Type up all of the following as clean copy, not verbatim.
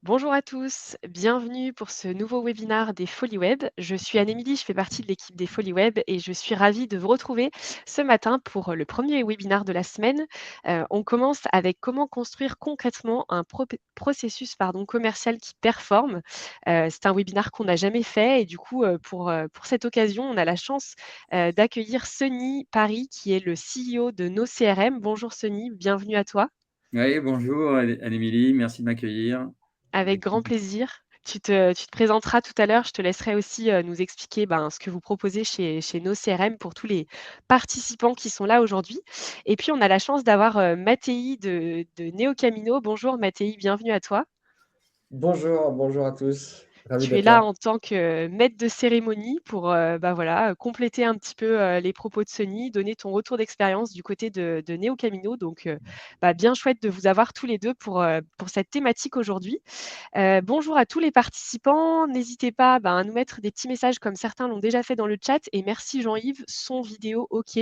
Bonjour à tous, bienvenue pour ce nouveau webinaire des Folies Web. Je suis Anne-Émilie, je fais partie de l'équipe des Folies Web et je suis ravie de vous retrouver ce matin pour le premier webinaire de la semaine. On commence avec comment construire concrètement un processus commercial qui performe. C'est un webinaire qu'on n'a jamais fait et du coup, pour cette occasion, on a la chance d'accueillir Sony Paris qui est le CEO de NoCRM. Bonjour Sony, bienvenue à toi. Oui, bonjour Anne-Émilie, merci de m'accueillir. Avec Avec grand plaisir. plaisir. Tu te présenteras tout à l'heure. Je te laisserai aussi, nous expliquer, ce que vous proposez chez nos CRM pour tous les participants qui sont là aujourd'hui. Et puis, on a la chance d'avoir, Mattei de Neocamino. Bonjour Mattei, bienvenue à toi. Bonjour, bonjour à tous. Ravi Tu es d'être là là. en tant que maître de cérémonie pour, compléter un petit peu, les propos de Sony, donner ton retour d'expérience du côté de Neocamino. Donc, bien chouette de vous avoir tous les 2 pour cette thématique aujourd'hui. Bonjour à tous les participants. N'hésitez pas à nous mettre des petits messages comme certains l'ont déjà fait dans le chat. Et merci Jean-Yves, son vidéo OK.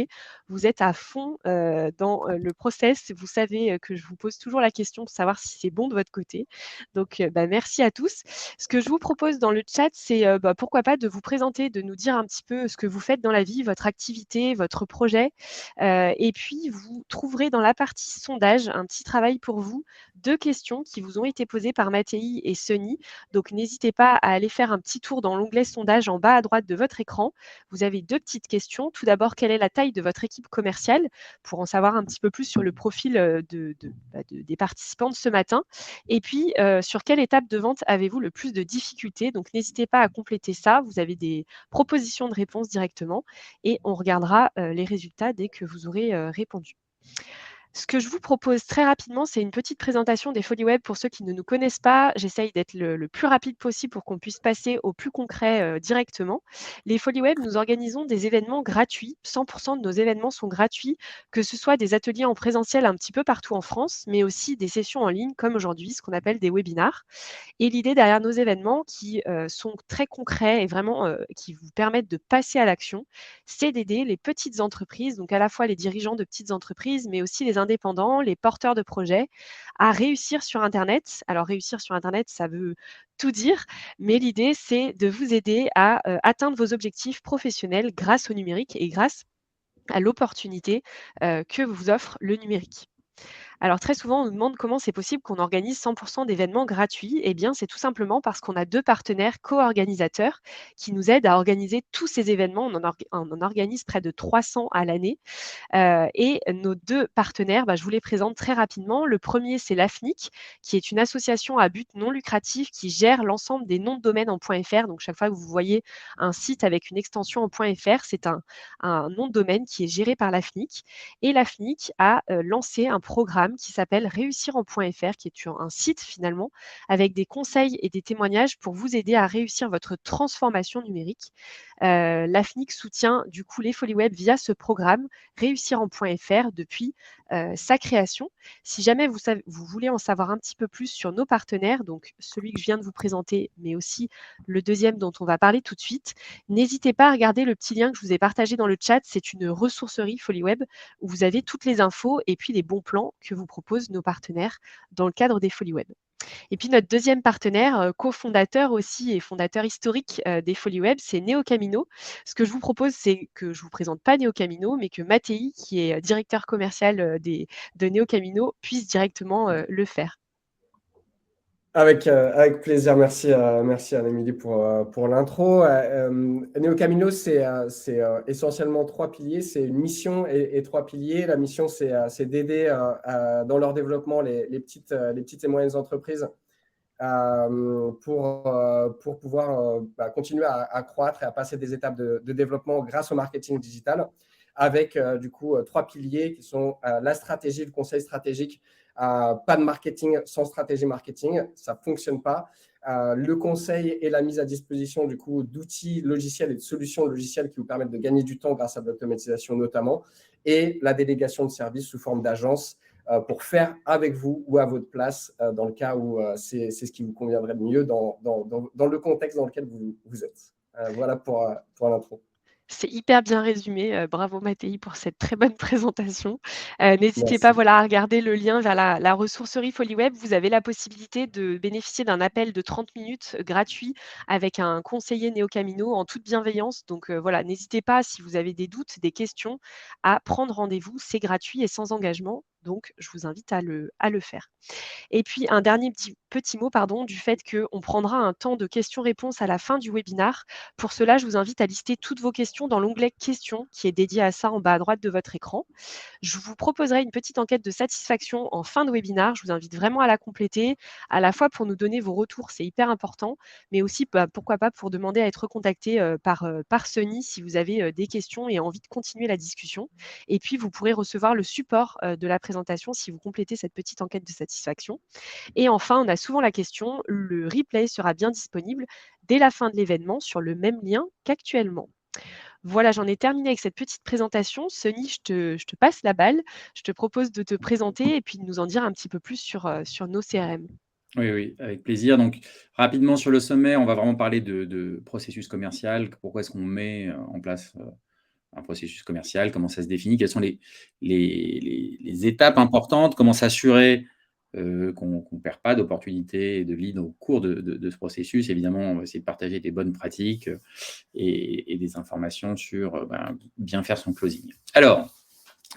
Vous êtes à fond dans le process. Vous savez que je vous pose toujours la question pour savoir si c'est bon de votre côté. Donc, merci à tous. Ce que je vous propose dans le chat, c'est pourquoi pas de vous présenter, de nous dire un petit peu ce que vous faites dans la vie, votre activité, votre projet. Et puis, vous trouverez dans la partie sondage un petit travail pour vous, 2 questions qui vous ont été posées par Mattei et Sony. Donc, n'hésitez pas à aller faire un petit tour dans l'onglet sondage en bas à droite de votre écran. Vous avez 2 petites questions. Tout d'abord, quelle est la taille de votre équipe commerciale? Pour en savoir un petit peu plus sur le profil des participants de ce matin. Et puis, sur quelle étape de vente avez-vous le plus de difficultés? Donc, n'hésitez pas à compléter ça. Vous avez des propositions de réponses directement et on regardera les résultats dès que vous aurez répondu. Ce que je vous propose très rapidement, c'est une petite présentation des Folies Web pour ceux qui ne nous connaissent pas. J'essaye d'être le plus rapide possible pour qu'on puisse passer au plus concret directement. Les Folies Web, nous organisons des événements gratuits. 100% de nos événements sont gratuits, que ce soit des ateliers en présentiel un petit peu partout en France, mais aussi des sessions en ligne comme aujourd'hui, ce qu'on appelle des webinars. Et l'idée derrière nos événements qui sont très concrets et vraiment qui vous permettent de passer à l'action, c'est d'aider les petites entreprises, donc à la fois les dirigeants de petites entreprises, mais aussi les indépendants, les porteurs de projets, à réussir sur Internet. Alors réussir sur Internet, ça veut tout dire, mais l'idée, c'est de vous aider à atteindre vos objectifs professionnels grâce au numérique et grâce à l'opportunité que vous offre le numérique. Alors très souvent, on nous demande comment c'est possible qu'on organise 100% d'événements gratuits. Eh bien, c'est tout simplement parce qu'on a 2 partenaires co-organisateurs qui nous aident à organiser tous ces événements. On en organise près de 300 à l'année. Et nos 2 partenaires, je vous les présente très rapidement. Le premier, c'est l'AFNIC, qui est une association à but non lucratif qui gère l'ensemble des noms de domaine en .fr. Donc, chaque fois que vous voyez un site avec une extension en .fr, c'est un nom de domaine qui est géré par l'AFNIC. Et l'AFNIC a lancé un programme qui s'appelle Réussir en .fr, qui est un site finalement, avec des conseils et des témoignages pour vous aider à réussir votre transformation numérique. L'AFNIC soutient du coup les Folies Web via ce programme Réussir en .fr depuis sa création. Si jamais vous voulez en savoir un petit peu plus sur nos partenaires, donc celui que je viens de vous présenter, mais aussi le deuxième dont on va parler tout de suite, n'hésitez pas à regarder le petit lien que je vous ai partagé dans le chat. C'est une ressourcerie Folies Web où vous avez toutes les infos et puis les bons plans que vous proposent nos partenaires dans le cadre des Folies Web. Et puis notre deuxième partenaire, cofondateur aussi et fondateur historique des Folies Web, c'est Neocamino. Ce que je vous propose, c'est que je ne vous présente pas Neocamino, mais que Mattei, qui est directeur commercial de Neocamino, puisse directement le faire. Avec plaisir, merci Anne-Émilie pour l'intro. Neo Camino, c'est essentiellement 3 piliers. C'est une mission et 3 piliers. La mission, c'est d'aider dans leur développement les petites et moyennes entreprises pour pouvoir continuer à croître et à passer des étapes de développement grâce au marketing digital, avec du coup 3 piliers qui sont la stratégie, le conseil stratégique. Pas de marketing sans stratégie marketing, ça ne fonctionne pas. Le conseil et la mise à disposition du coup d'outils logiciels et de solutions logicielles qui vous permettent de gagner du temps grâce à l'automatisation notamment, et la délégation de services sous forme d'agence pour faire avec vous ou à votre place dans le cas où c'est ce qui vous conviendrait le mieux dans le contexte dans lequel vous êtes. Voilà pour l'intro. C'est hyper bien résumé, bravo Mathéi pour cette très bonne présentation. N'hésitez pas, Merci. voilà, à regarder le lien vers la ressourcerie Foliweb. Vous avez la possibilité de bénéficier d'un appel de 30 minutes gratuit avec un conseiller néo-camino en toute bienveillance. Donc, voilà, n'hésitez pas si vous avez des doutes, des questions, à prendre rendez-vous. C'est gratuit et sans engagement, donc je vous invite à le faire. Et puis un dernier petit mot pardon, du fait qu'on prendra un temps de questions-réponses à la fin du webinar. Pour cela, je vous invite à lister toutes vos questions dans l'onglet Questions qui est dédié à ça en bas à droite de votre écran. Je vous proposerai une petite enquête de satisfaction en fin de webinaire. Je vous invite vraiment à la compléter, à la fois pour nous donner vos retours, c'est hyper important, mais aussi pourquoi pas pour demander à être contacté par Sony si vous avez des questions et envie de continuer la discussion. Et puis, vous pourrez recevoir le support de la présentation si vous complétez cette petite enquête de satisfaction. Et enfin, on a souvent la question, le replay sera bien disponible dès la fin de l'événement sur le même lien qu'actuellement. Voilà, j'en ai terminé avec cette petite présentation. Sony, je te passe la balle. Je te propose de te présenter et puis de nous en dire un petit peu plus sur nos CRM. Oui, oui, avec plaisir. Donc, rapidement sur le sommet, on va vraiment parler de processus commercial. Pourquoi est-ce qu'on met en place un processus commercial? Comment ça se définit? Quelles sont les étapes importantes? Comment s'assurer qu'on ne perd pas d'opportunités et de leads au cours de ce processus? Évidemment, on va essayer de partager des bonnes pratiques et des informations sur bien faire son closing. Alors,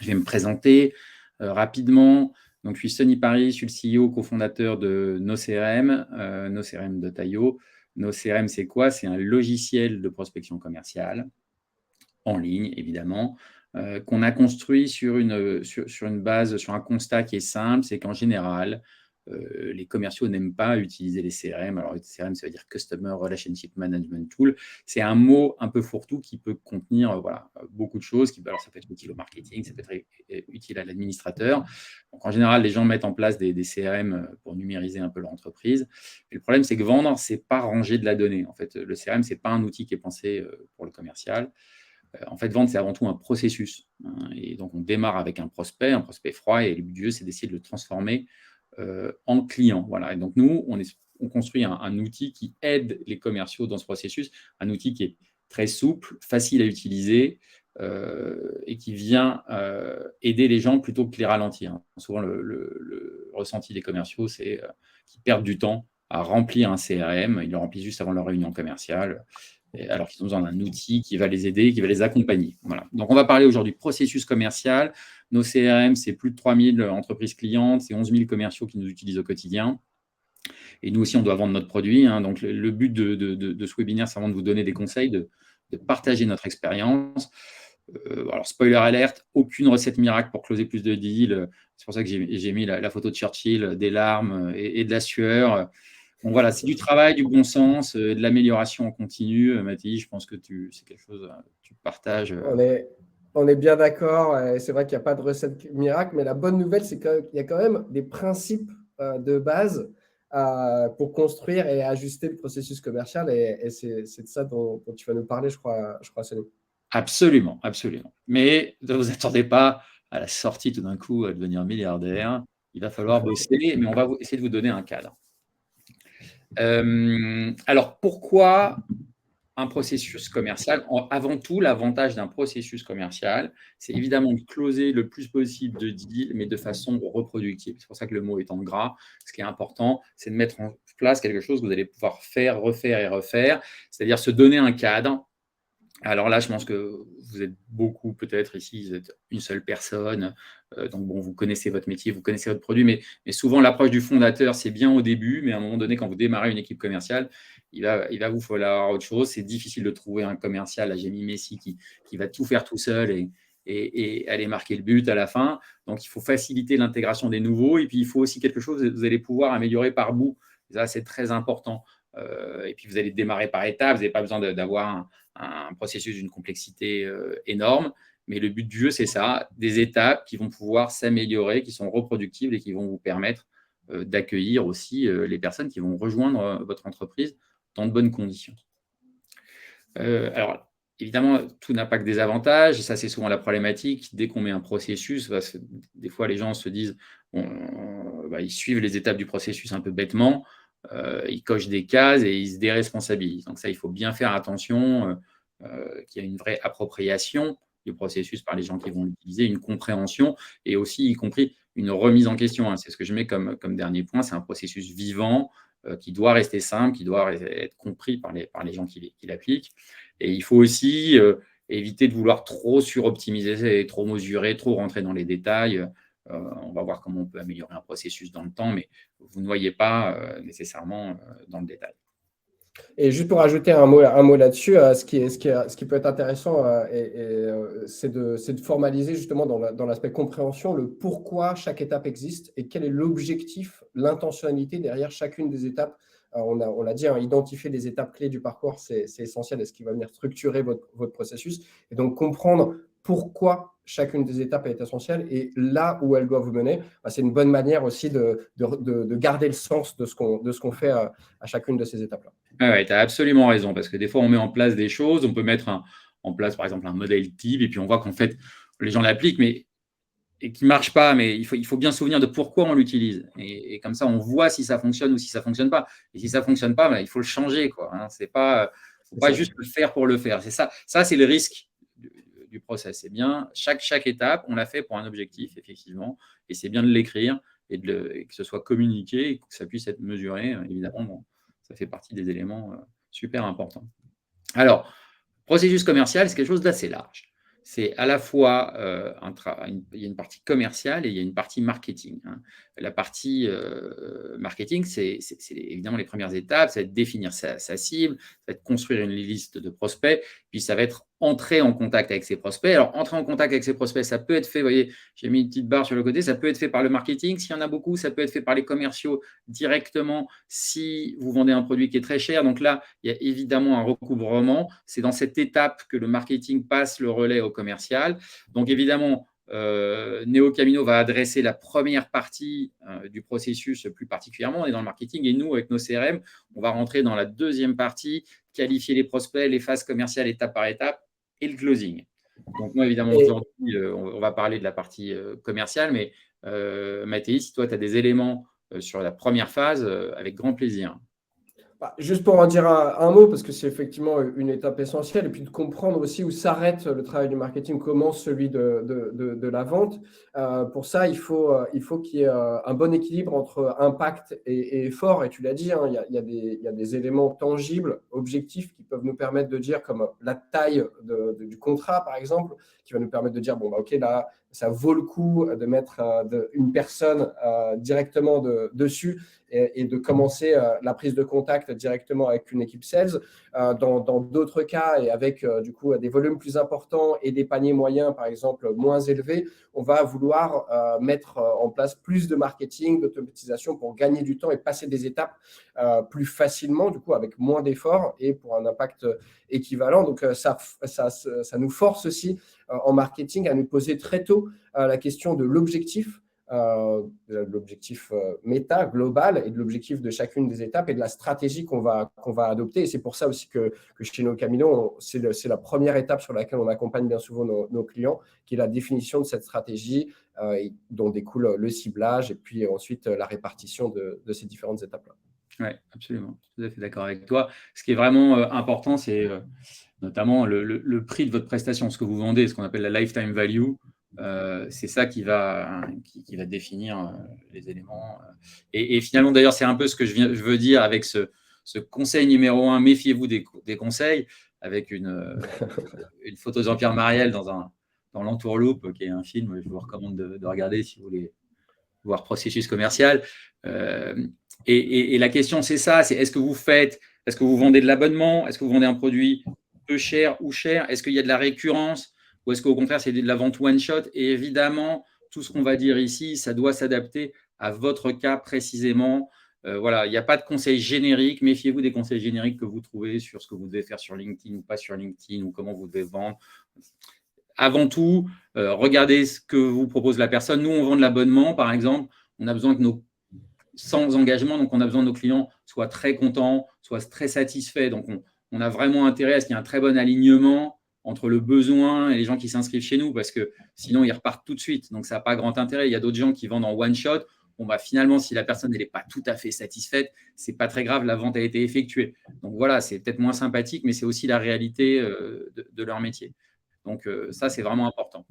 je vais me présenter rapidement. Donc, je suis Sonny Paris, je suis le CEO, cofondateur de NoCRM, NoCRM.io. NoCRM, c'est quoi? C'est un logiciel de prospection commerciale, en ligne évidemment, qu'on a construit sur une base, sur un constat qui est simple, c'est qu'en général, les commerciaux n'aiment pas utiliser les CRM. Alors, les CRM, ça veut dire Customer Relationship Management Tool. C'est un mot un peu fourre-tout qui peut contenir beaucoup de choses. Alors, ça peut être utile au marketing, ça peut être utile à l'administrateur. Donc, en général, les gens mettent en place des CRM pour numériser un peu leur entreprise. Et le problème, c'est que vendre, ce n'est pas ranger de la donnée. En fait, le CRM, ce n'est pas un outil qui est pensé pour le commercial. En fait, vendre, c'est avant tout un processus, hein, et donc on démarre avec un prospect froid, et le but du jeu, c'est d'essayer de le transformer en client. Voilà. Et donc nous, on construit un outil qui aide les commerciaux dans ce processus, un outil qui est très souple, facile à utiliser et qui vient aider les gens plutôt que les ralentir. Souvent, le ressenti des commerciaux, c'est qu'ils perdent du temps à remplir un CRM. Ils le remplissent juste avant leur réunion commerciale, alors qu'ils ont besoin d'un outil qui va les aider, qui va les accompagner. Voilà. Donc, on va parler aujourd'hui processus commercial. Nos CRM, c'est plus de 3000 entreprises clientes, c'est 11 000 commerciaux qui nous utilisent au quotidien. Et nous aussi, on doit vendre notre produit, hein. Donc, le but de ce webinaire, c'est vraiment de vous donner des conseils, de partager notre expérience. Alors, spoiler alerte, aucune recette miracle pour closer plus de deals. C'est pour ça que j'ai mis la photo de Churchill, des larmes et de la sueur. Donc voilà, c'est du travail, du bon sens, de l'amélioration en continu. Mathieu, je pense que c'est quelque chose que tu partages. On est bien d'accord. C'est vrai qu'il n'y a pas de recette miracle, mais la bonne nouvelle, c'est qu'il y a quand même des principes de base pour construire et ajuster le processus commercial. Et c'est de ça dont tu vas nous parler, je crois, Sonny. Absolument, absolument. Mais ne vous attendez pas à la sortie tout d'un coup à devenir milliardaire. Il va falloir bosser, mais on va essayer de vous donner un cadre. Alors, pourquoi un processus commercial? Avant tout, l'avantage d'un processus commercial, c'est évidemment de closer le plus possible de deals, mais de façon reproductible. C'est pour ça que le mot est en gras. Ce qui est important, c'est de mettre en place quelque chose que vous allez pouvoir faire, refaire et refaire, c'est-à-dire se donner un cadre. Alors là, je pense que vous êtes beaucoup peut-être ici, vous êtes une seule personne, donc bon, vous connaissez votre métier, vous connaissez votre produit, mais souvent l'approche du fondateur, c'est bien au début, mais à un moment donné, quand vous démarrez une équipe commerciale, il va vous falloir autre chose. C'est difficile de trouver un commercial, là j'ai mis Messi, qui va tout faire tout seul et aller marquer le but à la fin. Donc il faut faciliter l'intégration des nouveaux, et puis il faut aussi quelque chose que vous allez pouvoir améliorer par bout. Ça, c'est très important. Et puis vous allez démarrer par étapes, vous n'avez pas besoin d'avoir un processus d'une complexité énorme, mais le but du jeu, c'est ça, des étapes qui vont pouvoir s'améliorer, qui sont reproductibles et qui vont vous permettre d'accueillir aussi les personnes qui vont rejoindre votre entreprise dans de bonnes conditions. Alors, évidemment, tout n'a pas que des avantages, ça c'est souvent la problématique. Dès qu'on met un processus, parce que des fois les gens se disent, ils suivent les étapes du processus un peu bêtement, ils cochent des cases et ils se déresponsabilisent. Donc ça, il faut bien faire attention. qu'il y a une vraie appropriation du processus par les gens qui vont l'utiliser, une compréhension et aussi, y compris, une remise en question, hein. C'est ce que je mets comme dernier point. C'est un processus vivant qui doit rester simple, qui doit être compris par les gens qui l'appliquent. Et il faut aussi éviter de vouloir trop suroptimiser, trop mesurer, trop rentrer dans les détails. On va voir comment on peut améliorer un processus dans le temps, mais vous ne noyez pas nécessairement dans le détail. Et juste pour ajouter un mot là-dessus, ce qui peut être intéressant, c'est de formaliser justement dans l'aspect compréhension le pourquoi chaque étape existe et quel est l'objectif, l'intentionnalité derrière chacune des étapes. On l'a dit, hein, identifier les étapes clés du parcours, c'est essentiel et ce qui va venir structurer votre processus. Et donc, comprendre pourquoi chacune des étapes est essentielle et là où elle doit vous mener, c'est une bonne manière aussi de garder le sens de ce qu'on fait à chacune de ces étapes-là. Ouais, tu as absolument raison, parce que des fois, on met en place des choses, on peut mettre en place, par exemple, un modèle type, et puis on voit qu'en fait, les gens l'appliquent, mais et qui ne marche pas, mais il faut bien se souvenir de pourquoi on l'utilise. Et comme ça, on voit si ça fonctionne ou si ça ne fonctionne pas. Et si ça ne fonctionne pas, il faut le changer, quoi, hein. C'est pas, faut pas juste le faire pour le faire. C'est ça. Ça, c'est le risque du process. C'est bien, chaque étape, on l'a fait pour un objectif, effectivement, et c'est bien de l'écrire et que ce soit communiqué et que ça puisse être mesuré. Évidemment, bon, ça fait partie des éléments super importants. Alors, processus commercial, c'est quelque chose d'assez large. C'est à la fois il y a une partie commerciale et il y a une partie marketing, hein. La partie marketing, c'est évidemment les premières étapes, ça va être définir sa cible, ça va être construire une liste de prospects, puis ça va être entrer en contact avec ses prospects. Alors, entrer en contact avec ses prospects, ça peut être fait, vous voyez, j'ai mis une petite barre sur le côté, ça peut être fait par le marketing, s'il y en a beaucoup, ça peut être fait par les commerciaux directement si vous vendez un produit qui est très cher. Donc là, il y a évidemment un recouvrement. C'est dans cette étape que le marketing passe le relais au commercial. Donc évidemment, Neo Camino va adresser la première partie du processus plus particulièrement. On est dans le marketing et nous, avec nos CRM, on va rentrer dans la deuxième partie, qualifier les prospects, les phases commerciales étape par étape et le closing. Donc moi, évidemment, aujourd'hui, on va parler de la partie commerciale, mais Mathéis, si toi, tu as des éléments sur la première phase, avec grand plaisir. Juste pour en dire un mot, parce que c'est effectivement une étape essentielle, et puis de comprendre aussi où s'arrête le travail du marketing, commence celui de la vente. Pour ça, il faut qu'il y ait un bon équilibre entre impact et effort. Et tu l'as dit, hein, il y a des éléments tangibles, objectifs, qui peuvent nous permettre de dire, comme la taille du contrat, par exemple, qui va nous permettre de dire, bon, OK, là, ça vaut le coup de mettre une personne directement dessus et de commencer la prise de contact directement avec une équipe sales. Dans d'autres cas, et avec du coup des volumes plus importants et des paniers moyens, par exemple, moins élevés, on va vouloir mettre en place plus de marketing, d'automatisation pour gagner du temps et passer des étapes plus facilement, du coup, avec moins d'efforts et pour un impact équivalent. Donc, ça nous force aussi en marketing à nous poser très tôt la question de l'objectif méta, global, et de l'objectif de chacune des étapes et de la stratégie qu'on va adopter. Et c'est pour ça aussi que chez Neo Camino, c'est la première étape sur laquelle on accompagne bien souvent nos clients, qui est la définition de cette stratégie dont découle le ciblage et puis ensuite la répartition de ces différentes étapes-là. Oui, absolument. Je suis tout à fait d'accord avec toi. Ce qui est vraiment important, c'est notamment le prix de votre prestation, ce que vous vendez, ce qu'on appelle la lifetime value. C'est ça qui va définir les éléments. Et finalement, d'ailleurs, c'est un peu ce que je veux dire avec ce conseil numéro 1, méfiez-vous des conseils, avec une photo de Jean-Pierre Mariel dans l'Entourloupe, qui est un film, je vous recommande de regarder si vous voulez voir processus commercial. Et la question, c'est ça, c'est est-ce que vous vendez de l'abonnement? Est-ce que vous vendez un produit peu cher ou cher? Est-ce qu'il y a de la récurrence? Ou est-ce qu'au contraire, c'est de la vente one-shot? Et évidemment, tout ce qu'on va dire ici, ça doit s'adapter à votre cas précisément. Voilà, il n'y a pas de conseils génériques. Méfiez-vous des conseils génériques que vous trouvez sur ce que vous devez faire sur LinkedIn ou pas sur LinkedIn ou comment vous devez vendre. Avant tout, regardez ce que vous propose la personne. Nous, on vend de l'abonnement, par exemple. On a besoin que sans engagement, donc on a besoin que nos clients soient très contents, soient très satisfaits. Donc, on a vraiment intérêt à ce qu'il y ait un très bon alignement entre le besoin et les gens qui s'inscrivent chez nous, parce que sinon, ils repartent tout de suite. Donc, ça n'a pas grand intérêt. Il y a d'autres gens qui vendent en one-shot. bon, bah, finalement, si la personne n'est pas tout à fait satisfaite, ce n'est pas très grave, la vente a été effectuée. Donc voilà, c'est peut-être moins sympathique, mais c'est aussi la réalité de leur métier. Donc ça, c'est vraiment important.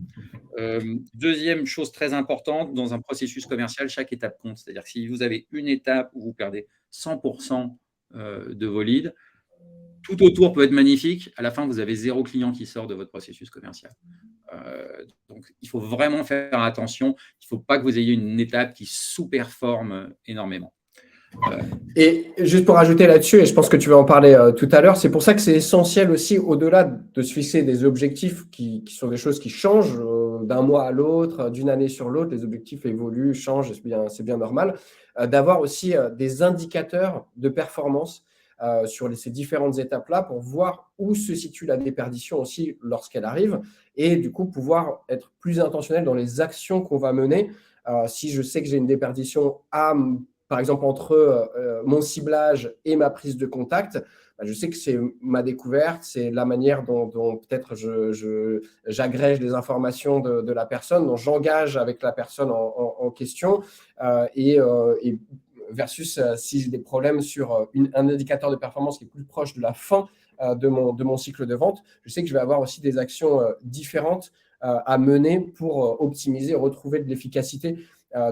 Deuxième chose très importante, dans un processus commercial, chaque étape compte. C'est-à-dire que si vous avez une étape où vous perdez 100% de vos leads, tout autour peut être magnifique. À la fin, vous avez 0 client qui sort de votre processus commercial. Donc, il faut vraiment faire attention. Il ne faut pas que vous ayez une étape qui sous-performe énormément. Et juste pour ajouter là-dessus, et je pense que tu vas en parler tout à l'heure, c'est pour ça que c'est essentiel aussi, au-delà de se fixer des objectifs qui sont des choses qui changent d'un mois à l'autre, d'une année sur l'autre, les objectifs évoluent, changent, c'est bien normal, d'avoir aussi des indicateurs de performance sur ces différentes étapes-là pour voir où se situe la déperdition aussi lorsqu'elle arrive et du coup pouvoir être plus intentionnel dans les actions qu'on va mener. Si je sais que j'ai une déperdition par exemple, entre mon ciblage et ma prise de contact, je sais que c'est ma découverte, c'est la manière dont peut-être j'agrège les informations de la personne, dont j'engage avec la personne en question, et versus si j'ai des problèmes sur un indicateur de performance qui est plus proche de la fin de mon cycle de vente, je sais que je vais avoir aussi des actions différentes à mener pour optimiser et retrouver de l'efficacité.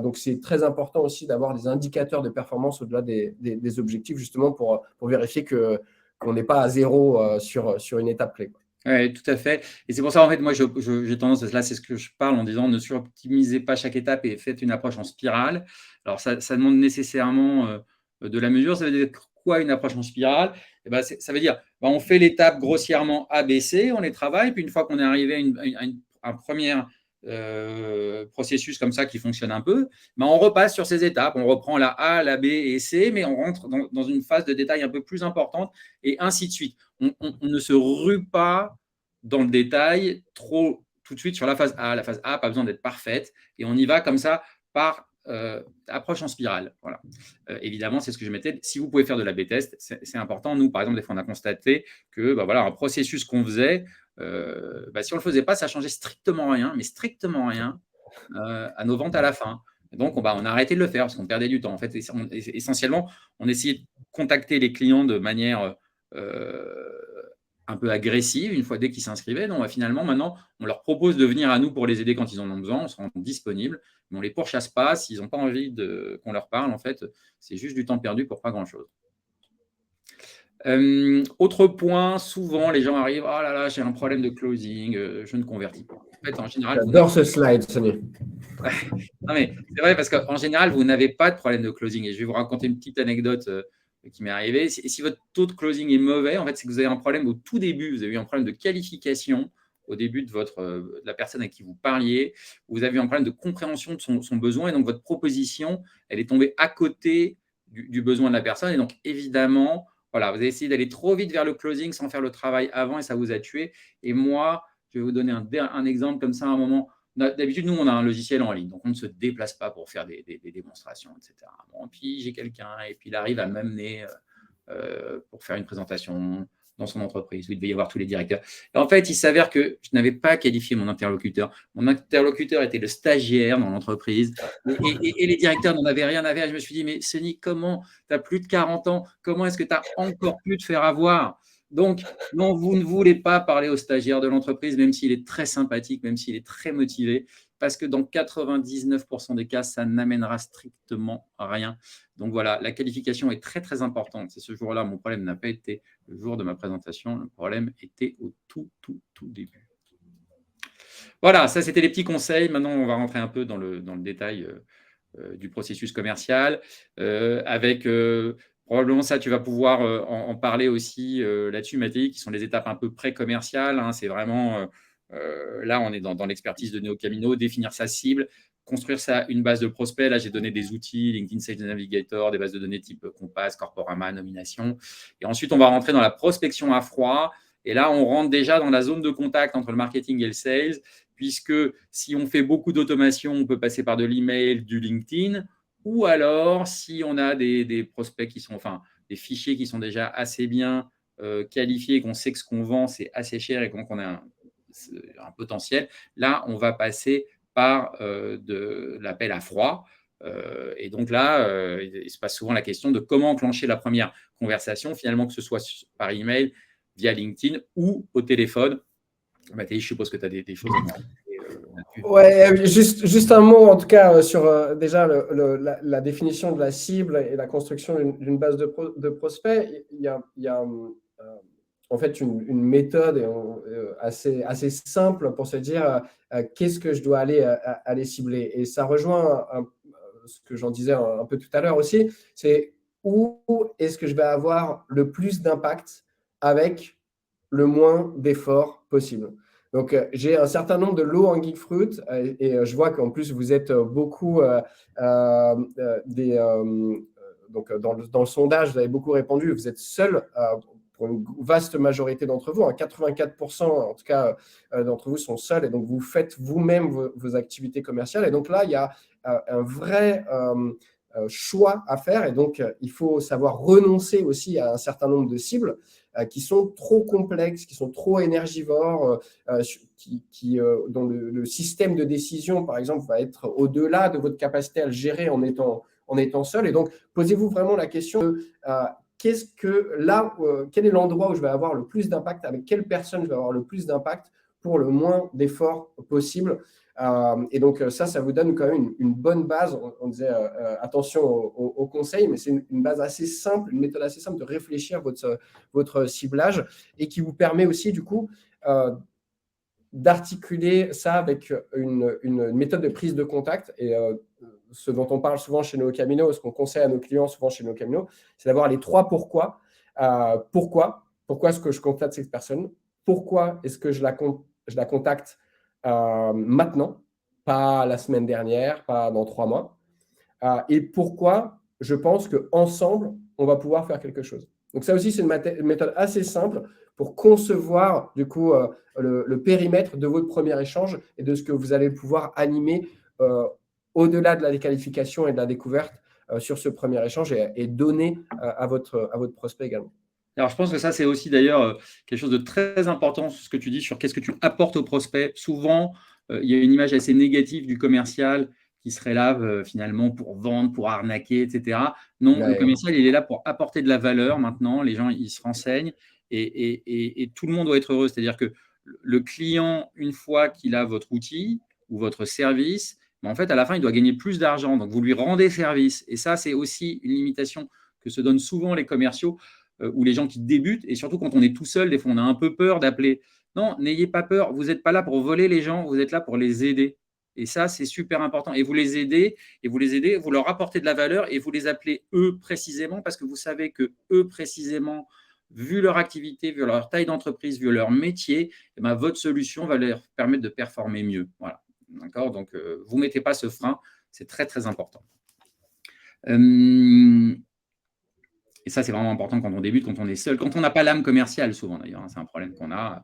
Donc, c'est très important aussi d'avoir des indicateurs de performance au-delà des objectifs, justement pour vérifier qu'on n'est pas à zéro sur une étape clé. Oui, tout à fait. Et c'est pour ça, en fait, moi, j'ai tendance, là, c'est ce que je parle en disant ne suroptimisez pas chaque étape et faites une approche en spirale. Alors, ça demande nécessairement de la mesure. Ça veut dire quoi une approche en spirale? Eh ben, ça veut dire on fait l'étape grossièrement A, B, C, on les travaille, puis une fois qu'on est arrivé à un premier processus comme ça qui fonctionne un peu, on repasse sur ces étapes. On reprend la A, la B et C, mais on rentre dans une phase de détail un peu plus importante et ainsi de suite. On ne se rue pas dans le détail trop tout de suite sur la phase A. La phase A, pas besoin d'être parfaite. Et on y va comme ça par approche en spirale. Voilà. Évidemment, c'est ce que je mettais. Si vous pouvez faire de l'A/B test, c'est important. Nous, par exemple, des fois, on a constaté que voilà, un processus qu'on faisait, si on ne le faisait pas, ça changeait strictement rien, mais strictement rien à nos ventes à la fin. Et donc, on a arrêté de le faire parce qu'on perdait du temps. En fait, essentiellement, on essayait de contacter les clients de manière un peu agressive une fois dès qu'ils s'inscrivaient. Donc, finalement, maintenant, on leur propose de venir à nous pour les aider quand ils en ont besoin. On se rend disponible, mais on ne les pourchasse pas. S'ils n'ont pas envie qu'on leur parle, en fait, c'est juste du temps perdu pour pas grand-chose. Autre point, souvent, les gens arrivent « Oh là là, j'ai un problème de closing, je ne convertis pas ». En fait, en général, j'adore ce slide, Sonny. Non, mais c'est vrai parce qu'en général, vous n'avez pas de problème de closing. Et je vais vous raconter une petite anecdote qui m'est arrivée. Si votre taux de closing est mauvais, en fait, c'est que vous avez un problème au tout début. Vous avez eu un problème de qualification au début de la personne à qui vous parliez. Vous avez eu un problème de compréhension de son besoin. Et donc, votre proposition, elle est tombée à côté du besoin de la personne. Et donc, évidemment, voilà, vous avez essayé d'aller trop vite vers le closing sans faire le travail avant et ça vous a tué. Et moi, je vais vous donner un exemple comme ça à un moment. D'habitude, nous, on a un logiciel en ligne, donc on ne se déplace pas pour faire des démonstrations, etc. Bon, puis j'ai quelqu'un, et puis il arrive à m'amener pour faire une présentation dans son entreprise où il devait y avoir tous les directeurs. Et en fait, il s'avère que je n'avais pas qualifié mon interlocuteur. Mon interlocuteur était le stagiaire dans l'entreprise et les directeurs n'en avaient rien à faire. Je me suis dit, mais Sonny, comment tu as plus de 40 ans? Comment est-ce que tu as encore pu te faire avoir? Donc, non, vous ne voulez pas parler au stagiaire de l'entreprise, même s'il est très sympathique, même s'il est très motivé, parce que dans 99% des cas, ça n'amènera strictement rien. Donc voilà, la qualification est très, très importante. C'est ce jour-là, mon problème n'a pas été le jour de ma présentation, le problème était au tout début. Voilà, ça, c'était les petits conseils. Maintenant, on va rentrer un peu dans le détail du processus commercial avec… probablement ça, tu vas pouvoir en parler aussi là-dessus, Mathieu, qui sont les étapes un peu pré-commerciales. Hein. C'est vraiment, là, on est dans l'expertise de NeoCamino, définir sa cible, construire une base de prospects. Là, j'ai donné des outils, LinkedIn Sales Navigator, des bases de données type Compass, Corporama, Nomination. Et ensuite, on va rentrer dans la prospection à froid. Et là, on rentre déjà dans la zone de contact entre le marketing et le sales, puisque si on fait beaucoup d'automation, on peut passer par de l'email, du LinkedIn. Ou alors, si on a des prospects qui sont, enfin, des fichiers qui sont déjà assez bien qualifiés, qu'on sait que ce qu'on vend, c'est assez cher et qu'on a un potentiel, là, on va passer par de l'appel à froid. Et donc là, il se passe souvent la question de comment enclencher la première conversation, finalement, que ce soit par email, via LinkedIn ou au téléphone. Mathieu, je suppose que tu as des choses à rajouter là-dessus. Ouais, juste un mot en tout cas sur déjà la définition de la cible et la construction d'une base de prospects. Il y a en fait une méthode assez simple pour se dire qu'est-ce que je dois aller cibler. Et ça rejoint ce que j'en disais un peu tout à l'heure aussi, c'est où est-ce que je vais avoir le plus d'impact avec le moins d'efforts possible. Donc, j'ai un certain nombre de low-hanging fruit et je vois qu'en plus, vous êtes beaucoup donc, dans le sondage, vous avez beaucoup répondu, vous êtes seul pour une vaste majorité d'entre vous, 84% en tout cas d'entre vous sont seuls et donc vous faites vous-même vos activités commerciales. Et donc là, il y a un vrai choix à faire et donc il faut savoir renoncer aussi à un certain nombre de cibles qui sont trop complexes, qui sont trop énergivores, dont le système de décision, par exemple, va être au-delà de votre capacité à le gérer en étant seul. Et donc, posez-vous vraiment la question de quel est l'endroit où je vais avoir le plus d'impact, avec quelle personne je vais avoir le plus d'impact pour le moins d'efforts possible. Et donc, ça vous donne quand même une bonne base. On disait attention aux conseils, mais c'est une base assez simple, une méthode assez simple de réfléchir votre ciblage et qui vous permet aussi, du coup, d'articuler ça avec une méthode de prise de contact. Et ce dont on parle souvent chez NeoCamino, ce qu'on conseille à nos clients souvent chez NeoCamino, c'est d'avoir les 3 pourquoi. Pourquoi est-ce que je contacte cette personne? Pourquoi est-ce que je la contacte maintenant, pas la semaine dernière, pas dans 3 mois? Et pourquoi je pense qu'ensemble, on va pouvoir faire quelque chose. Donc ça aussi, c'est une méthode assez simple pour concevoir du coup le périmètre de votre premier échange et de ce que vous allez pouvoir animer au-delà de la qualification et de la découverte sur ce premier échange et donner à votre prospect également. Alors, je pense que ça, c'est aussi d'ailleurs quelque chose de très important, ce que tu dis sur qu'est-ce que tu apportes au prospect. Souvent, il y a une image assez négative du commercial qui serait là finalement pour vendre, pour arnaquer, etc. Non, le commercial, il est là pour apporter de la valeur maintenant. Les gens, ils se renseignent et tout le monde doit être heureux. C'est-à-dire que le client, une fois qu'il a votre outil ou votre service, en fait, à la fin, il doit gagner plus d'argent. Donc, vous lui rendez service. Et ça, c'est aussi une limitation que se donnent souvent les commerciaux ou les gens qui débutent, et surtout quand on est tout seul, des fois on a un peu peur d'appeler. Non, n'ayez pas peur, vous n'êtes pas là pour voler les gens, vous êtes là pour les aider. Et ça, c'est super important. Et vous les aidez, vous leur apportez de la valeur et vous les appelez eux précisément parce que vous savez que eux précisément, vu leur activité, vu leur taille d'entreprise, vu leur métier, eh ben, votre solution va leur permettre de performer mieux. Voilà. D'accord. Donc, vous ne mettez pas ce frein, c'est très, très important. Et ça, c'est vraiment important quand on débute, quand on est seul, quand on n'a pas l'âme commerciale, souvent d'ailleurs. C'est un problème qu'on a,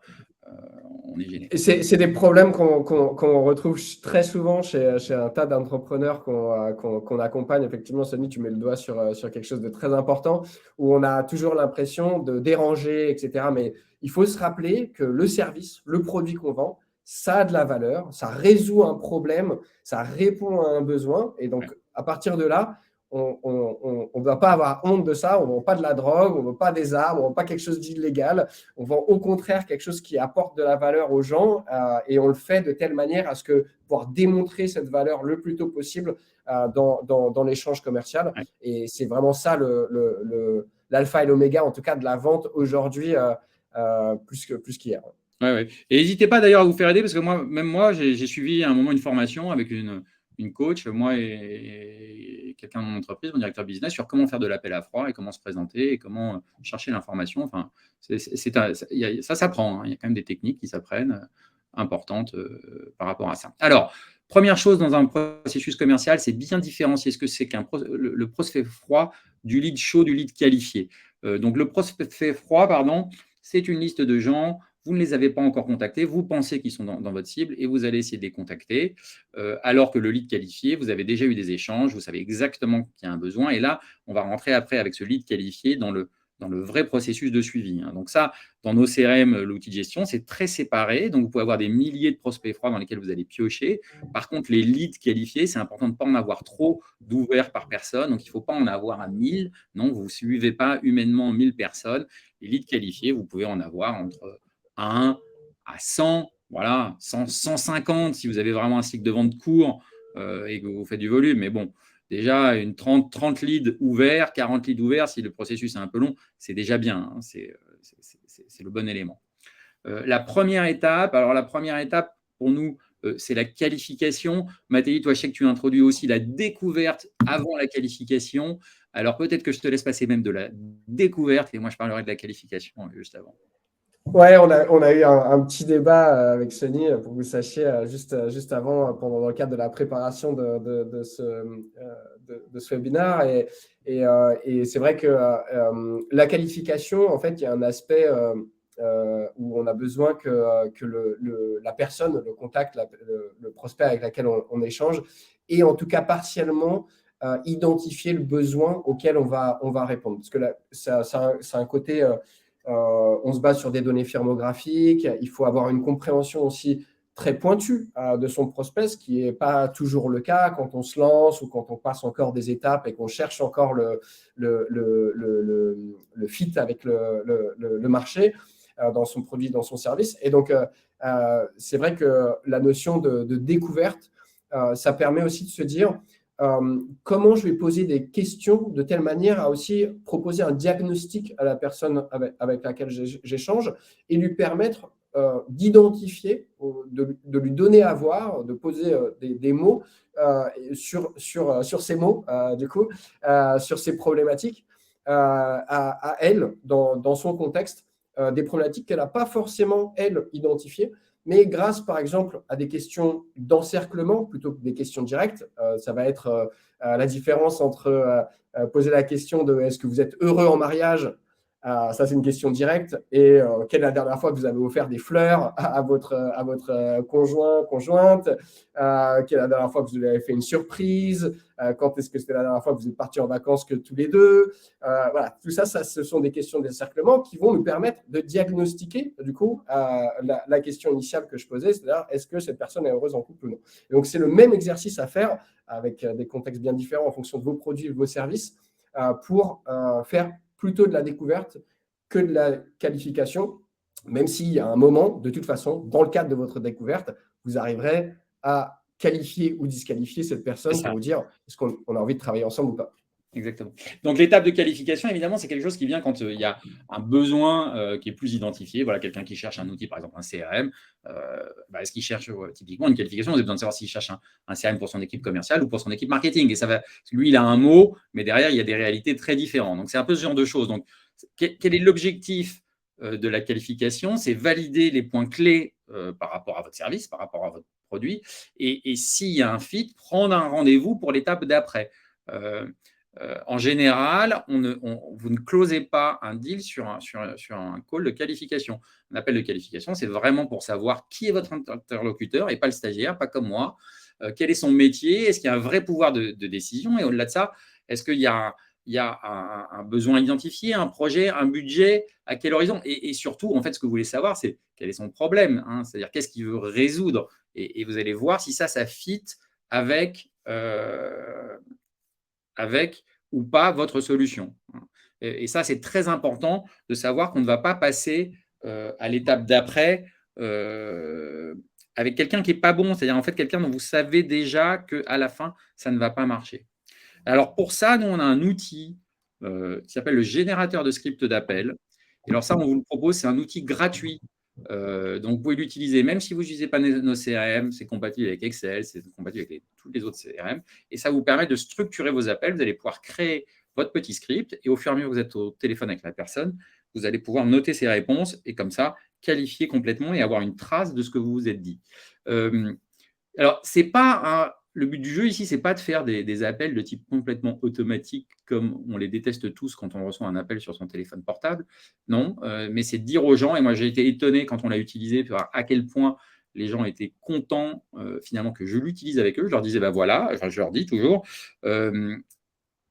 on est gêné. C'est des problèmes qu'on retrouve très souvent chez un tas d'entrepreneurs qu'on accompagne. Effectivement, Sonny, tu mets le doigt sur quelque chose de très important, où on a toujours l'impression de déranger, etc. Mais il faut se rappeler que le service, le produit qu'on vend, ça a de la valeur, ça résout un problème, ça répond à un besoin. Et donc, à partir de là, on ne doit pas avoir honte de ça. On ne vend pas de la drogue, on ne vend pas des armes, on ne vend pas quelque chose d'illégal. On vend au contraire quelque chose qui apporte de la valeur aux gens et on le fait de telle manière à ce que pouvoir démontrer cette valeur le plus tôt possible dans l'échange commercial. Ouais. Et c'est vraiment ça l'alpha et l'oméga, en tout cas de la vente aujourd'hui, plus qu'hier. Ouais, ouais. Et n'hésitez pas d'ailleurs à vous faire aider parce que même moi, j'ai suivi à un moment une formation avec une coach, moi et quelqu'un de mon entreprise, mon directeur business, sur comment faire de l'appel à froid et comment se présenter et comment chercher l'information. Enfin, ça s'apprend. Il y a quand même des techniques qui s'apprennent importantes par rapport à ça. Alors, première chose dans un processus commercial, c'est bien différencier ce que c'est le prospect froid du lead chaud, du lead qualifié. Donc, le prospect froid, pardon, c'est une liste de gens. Vous ne les avez pas encore contactés, vous pensez qu'ils sont dans votre cible et vous allez essayer de les contacter. Alors que le lead qualifié, vous avez déjà eu des échanges, vous savez exactement qu'il y a un besoin. Et là, on va rentrer après avec ce lead qualifié dans dans le vrai processus de suivi. Donc ça, dans nos CRM, l'outil de gestion, c'est très séparé. Donc, vous pouvez avoir des milliers de prospects froids dans lesquels vous allez piocher. Par contre, les leads qualifiés, c'est important de ne pas en avoir trop d'ouverts par personne. Donc, il ne faut pas en avoir à 1000. Non, vous ne suivez pas humainement 1000 personnes. Les leads qualifiés, vous pouvez en avoir entre 1 à 100, voilà, 100, 150 si vous avez vraiment un cycle de vente court et que vous faites du volume. Mais bon, déjà, une 30 leads ouverts, 40 leads ouverts, si le processus est un peu long, c'est déjà bien. C'est le bon élément. La première étape, pour nous, c'est la qualification. Mathéi, toi, je sais que tu introduis aussi la découverte avant la qualification. Alors, peut-être que je te laisse passer même de la découverte et moi, je parlerai de la qualification juste avant. Ouais, on a eu un petit débat avec Sony, pour que vous sachiez, juste avant, dans le cadre de la préparation de ce webinaire. Et c'est vrai que la qualification, en fait, il y a un aspect où on a besoin que la personne, le contact, le prospect avec lequel on échange, et en tout cas partiellement identifier le besoin auquel on va répondre. Parce que là, ça a un côté… on se base sur des données firmographiques. Il faut avoir une compréhension aussi très pointue de son prospect, ce qui n'est pas toujours le cas quand on se lance ou quand on passe encore des étapes et qu'on cherche encore le fit avec le marché dans son produit, dans son service. Et donc, c'est vrai que la notion de découverte, ça permet aussi de se dire comment je vais poser des questions de telle manière à aussi proposer un diagnostic à la personne avec laquelle j'échange et lui permettre d'identifier, de lui donner à voir, de poser des mots sur ces mots, sur ces problématiques à elle, dans son contexte, des problématiques qu'elle n'a pas forcément, elle, identifiées. Mais grâce, par exemple, à des questions d'encerclement plutôt que des questions directes, ça va être la différence entre poser la question de est-ce que vous êtes heureux en mariage, ça c'est une question directe, et quelle est la dernière fois que vous avez offert des fleurs à votre conjointe, quelle est la dernière fois que vous lui avez fait une surprise, quand est-ce que c'était la dernière fois que vous êtes partis en vacances que tous les deux, voilà, tout ça, ce sont des questions d'encerclement qui vont nous permettre de diagnostiquer, du coup, la question initiale que je posais, c'est-à-dire est-ce que cette personne est heureuse en couple ou non. Et donc, c'est le même exercice à faire avec des contextes bien différents en fonction de vos produits et de vos services pour faire plutôt de la découverte que de la qualification, même s'il y a un moment, de toute façon, dans le cadre de votre découverte, vous arriverez à qualifier ou disqualifier cette personne pour vous dire est-ce qu'on a envie de travailler ensemble ou pas. Exactement. Donc, l'étape de qualification, évidemment, c'est quelque chose qui vient quand il y a un besoin qui est plus identifié. Voilà, quelqu'un qui cherche un outil, par exemple un CRM, est-ce qu'il cherche typiquement une qualification? Vous avez besoin de savoir s'il cherche un CRM pour son équipe commerciale ou pour son équipe marketing. Et ça va, lui, il a un mot, mais derrière, il y a des réalités très différentes. Donc, c'est un peu ce genre de choses. Donc, quel est l'objectif de la qualification? C'est valider les points clés par rapport à votre service, par rapport à votre produit. Et s'il y a un fit, prendre un rendez-vous pour l'étape d'après. En général, vous ne closez pas un deal sur un call de qualification. Un appel de qualification, c'est vraiment pour savoir qui est votre interlocuteur et pas le stagiaire, pas comme moi. Quel est son métier? Est-ce qu'il y a un vrai pouvoir de décision? Et au-delà de ça, est-ce qu'il y a un besoin identifié, un projet, un budget? À quel horizon? Et surtout, en fait, ce que vous voulez savoir, c'est quel est son problème, hein? C'est-à-dire qu'est-ce qu'il veut résoudre? Et vous allez voir si ça fit avec ou pas votre solution. Et ça, c'est très important de savoir qu'on ne va pas passer à l'étape d'après avec quelqu'un qui n'est pas bon, c'est-à-dire en fait quelqu'un dont vous savez déjà qu'à la fin, ça ne va pas marcher. Alors pour ça, nous, on a un outil qui s'appelle le générateur de script d'appel. Et alors ça, on vous le propose, c'est un outil gratuit. Donc, vous pouvez l'utiliser même si vous n'utilisez pas nos CRM, c'est compatible avec Excel, c'est compatible avec tous les autres CRM, et ça vous permet de structurer vos appels. Vous allez pouvoir créer votre petit script, et au fur et à mesure que vous êtes au téléphone avec la personne, vous allez pouvoir noter ses réponses, et comme ça, qualifier complètement et avoir une trace de ce que vous vous êtes dit. Alors, c'est pas le but du jeu ici, c'est pas de faire des appels de type complètement automatique comme on les déteste tous quand on reçoit un appel sur son téléphone portable. Non, mais c'est de dire aux gens, et moi j'ai été étonné quand on l'a utilisé, à quel point les gens étaient contents finalement que je l'utilise avec eux. Je leur disais, voilà, je leur dis toujours,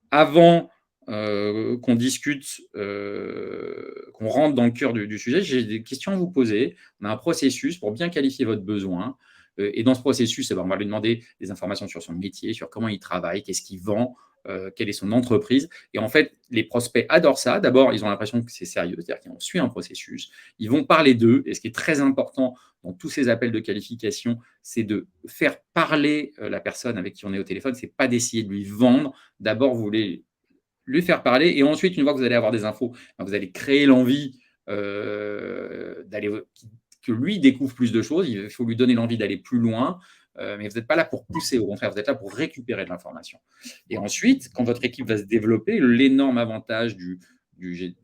avant qu'on discute, qu'on rentre dans le cœur du sujet. J'ai des questions à vous poser. On a un processus pour bien qualifier votre besoin. Et dans ce processus, on va lui demander des informations sur son métier, sur comment il travaille, qu'est-ce qu'il vend, quelle est son entreprise. Et en fait, les prospects adorent ça. D'abord, ils ont l'impression que c'est sérieux, c'est-à-dire qu'on suit un processus. Ils vont parler d'eux. Et ce qui est très important dans tous ces appels de qualification, c'est de faire parler la personne avec qui on est au téléphone. Ce n'est pas d'essayer de lui vendre. D'abord, vous voulez lui faire parler. Et ensuite, une fois que vous allez avoir des infos, vous allez créer l'envie que lui découvre plus de choses. Il faut lui donner l'envie d'aller plus loin. Mais vous n'êtes pas là pour pousser, au contraire, vous êtes là pour récupérer de l'information. Et ensuite, quand votre équipe va se développer, l'énorme avantage du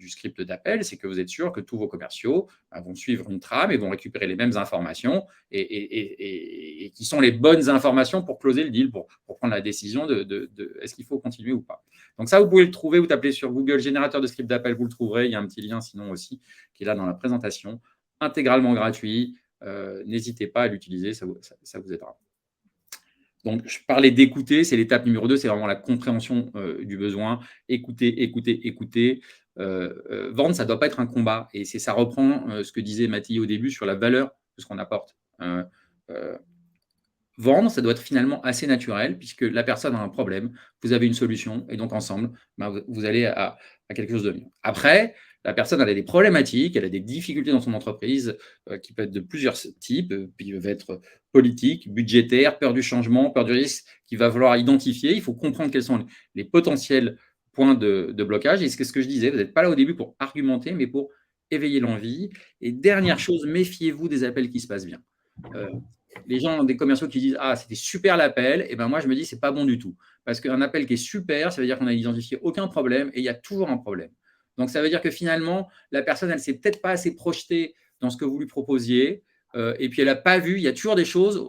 script d'appel, c'est que vous êtes sûr que tous vos commerciaux vont suivre une trame et vont récupérer les mêmes informations et qui sont les bonnes informations pour closer le deal, pour prendre la décision de est-ce qu'il faut continuer ou pas. Donc ça, vous pouvez le trouver, vous tapez sur Google générateur de script d'appel, vous le trouverez. Il y a un petit lien sinon aussi qui est là dans la présentation, intégralement gratuit. N'hésitez pas à l'utiliser, ça vous aidera. Donc, je parlais d'écouter, c'est l'étape numéro 2, c'est vraiment la compréhension du besoin. Écouter. Vendre, ça ne doit pas être un combat. Et ça reprend ce que disait Mathilde au début sur la valeur de ce qu'on apporte. Vendre, ça doit être finalement assez naturel, puisque la personne a un problème, vous avez une solution, et donc ensemble, vous allez à quelque chose de mieux. Après, la personne elle a des problématiques, elle a des difficultés dans son entreprise qui peuvent être de plusieurs types, qui peuvent être politiques, budgétaires, peur du changement, peur du risque, qu'il va falloir identifier. Il faut comprendre quels sont les potentiels points de blocage. Et c'est ce que je disais, vous n'êtes pas là au début pour argumenter, mais pour éveiller l'envie. Et dernière chose, méfiez-vous des appels qui se passent bien. Les gens, des commerciaux qui disent « Ah, c'était super l'appel », et ben moi, je me dis « C'est pas bon du tout ». Parce qu'un appel qui est super, ça veut dire qu'on n'a identifié aucun problème et il y a toujours un problème. Donc, ça veut dire que finalement, la personne, elle ne s'est peut-être pas assez projetée dans ce que vous lui proposiez et puis elle n'a pas vu, il y a toujours des choses,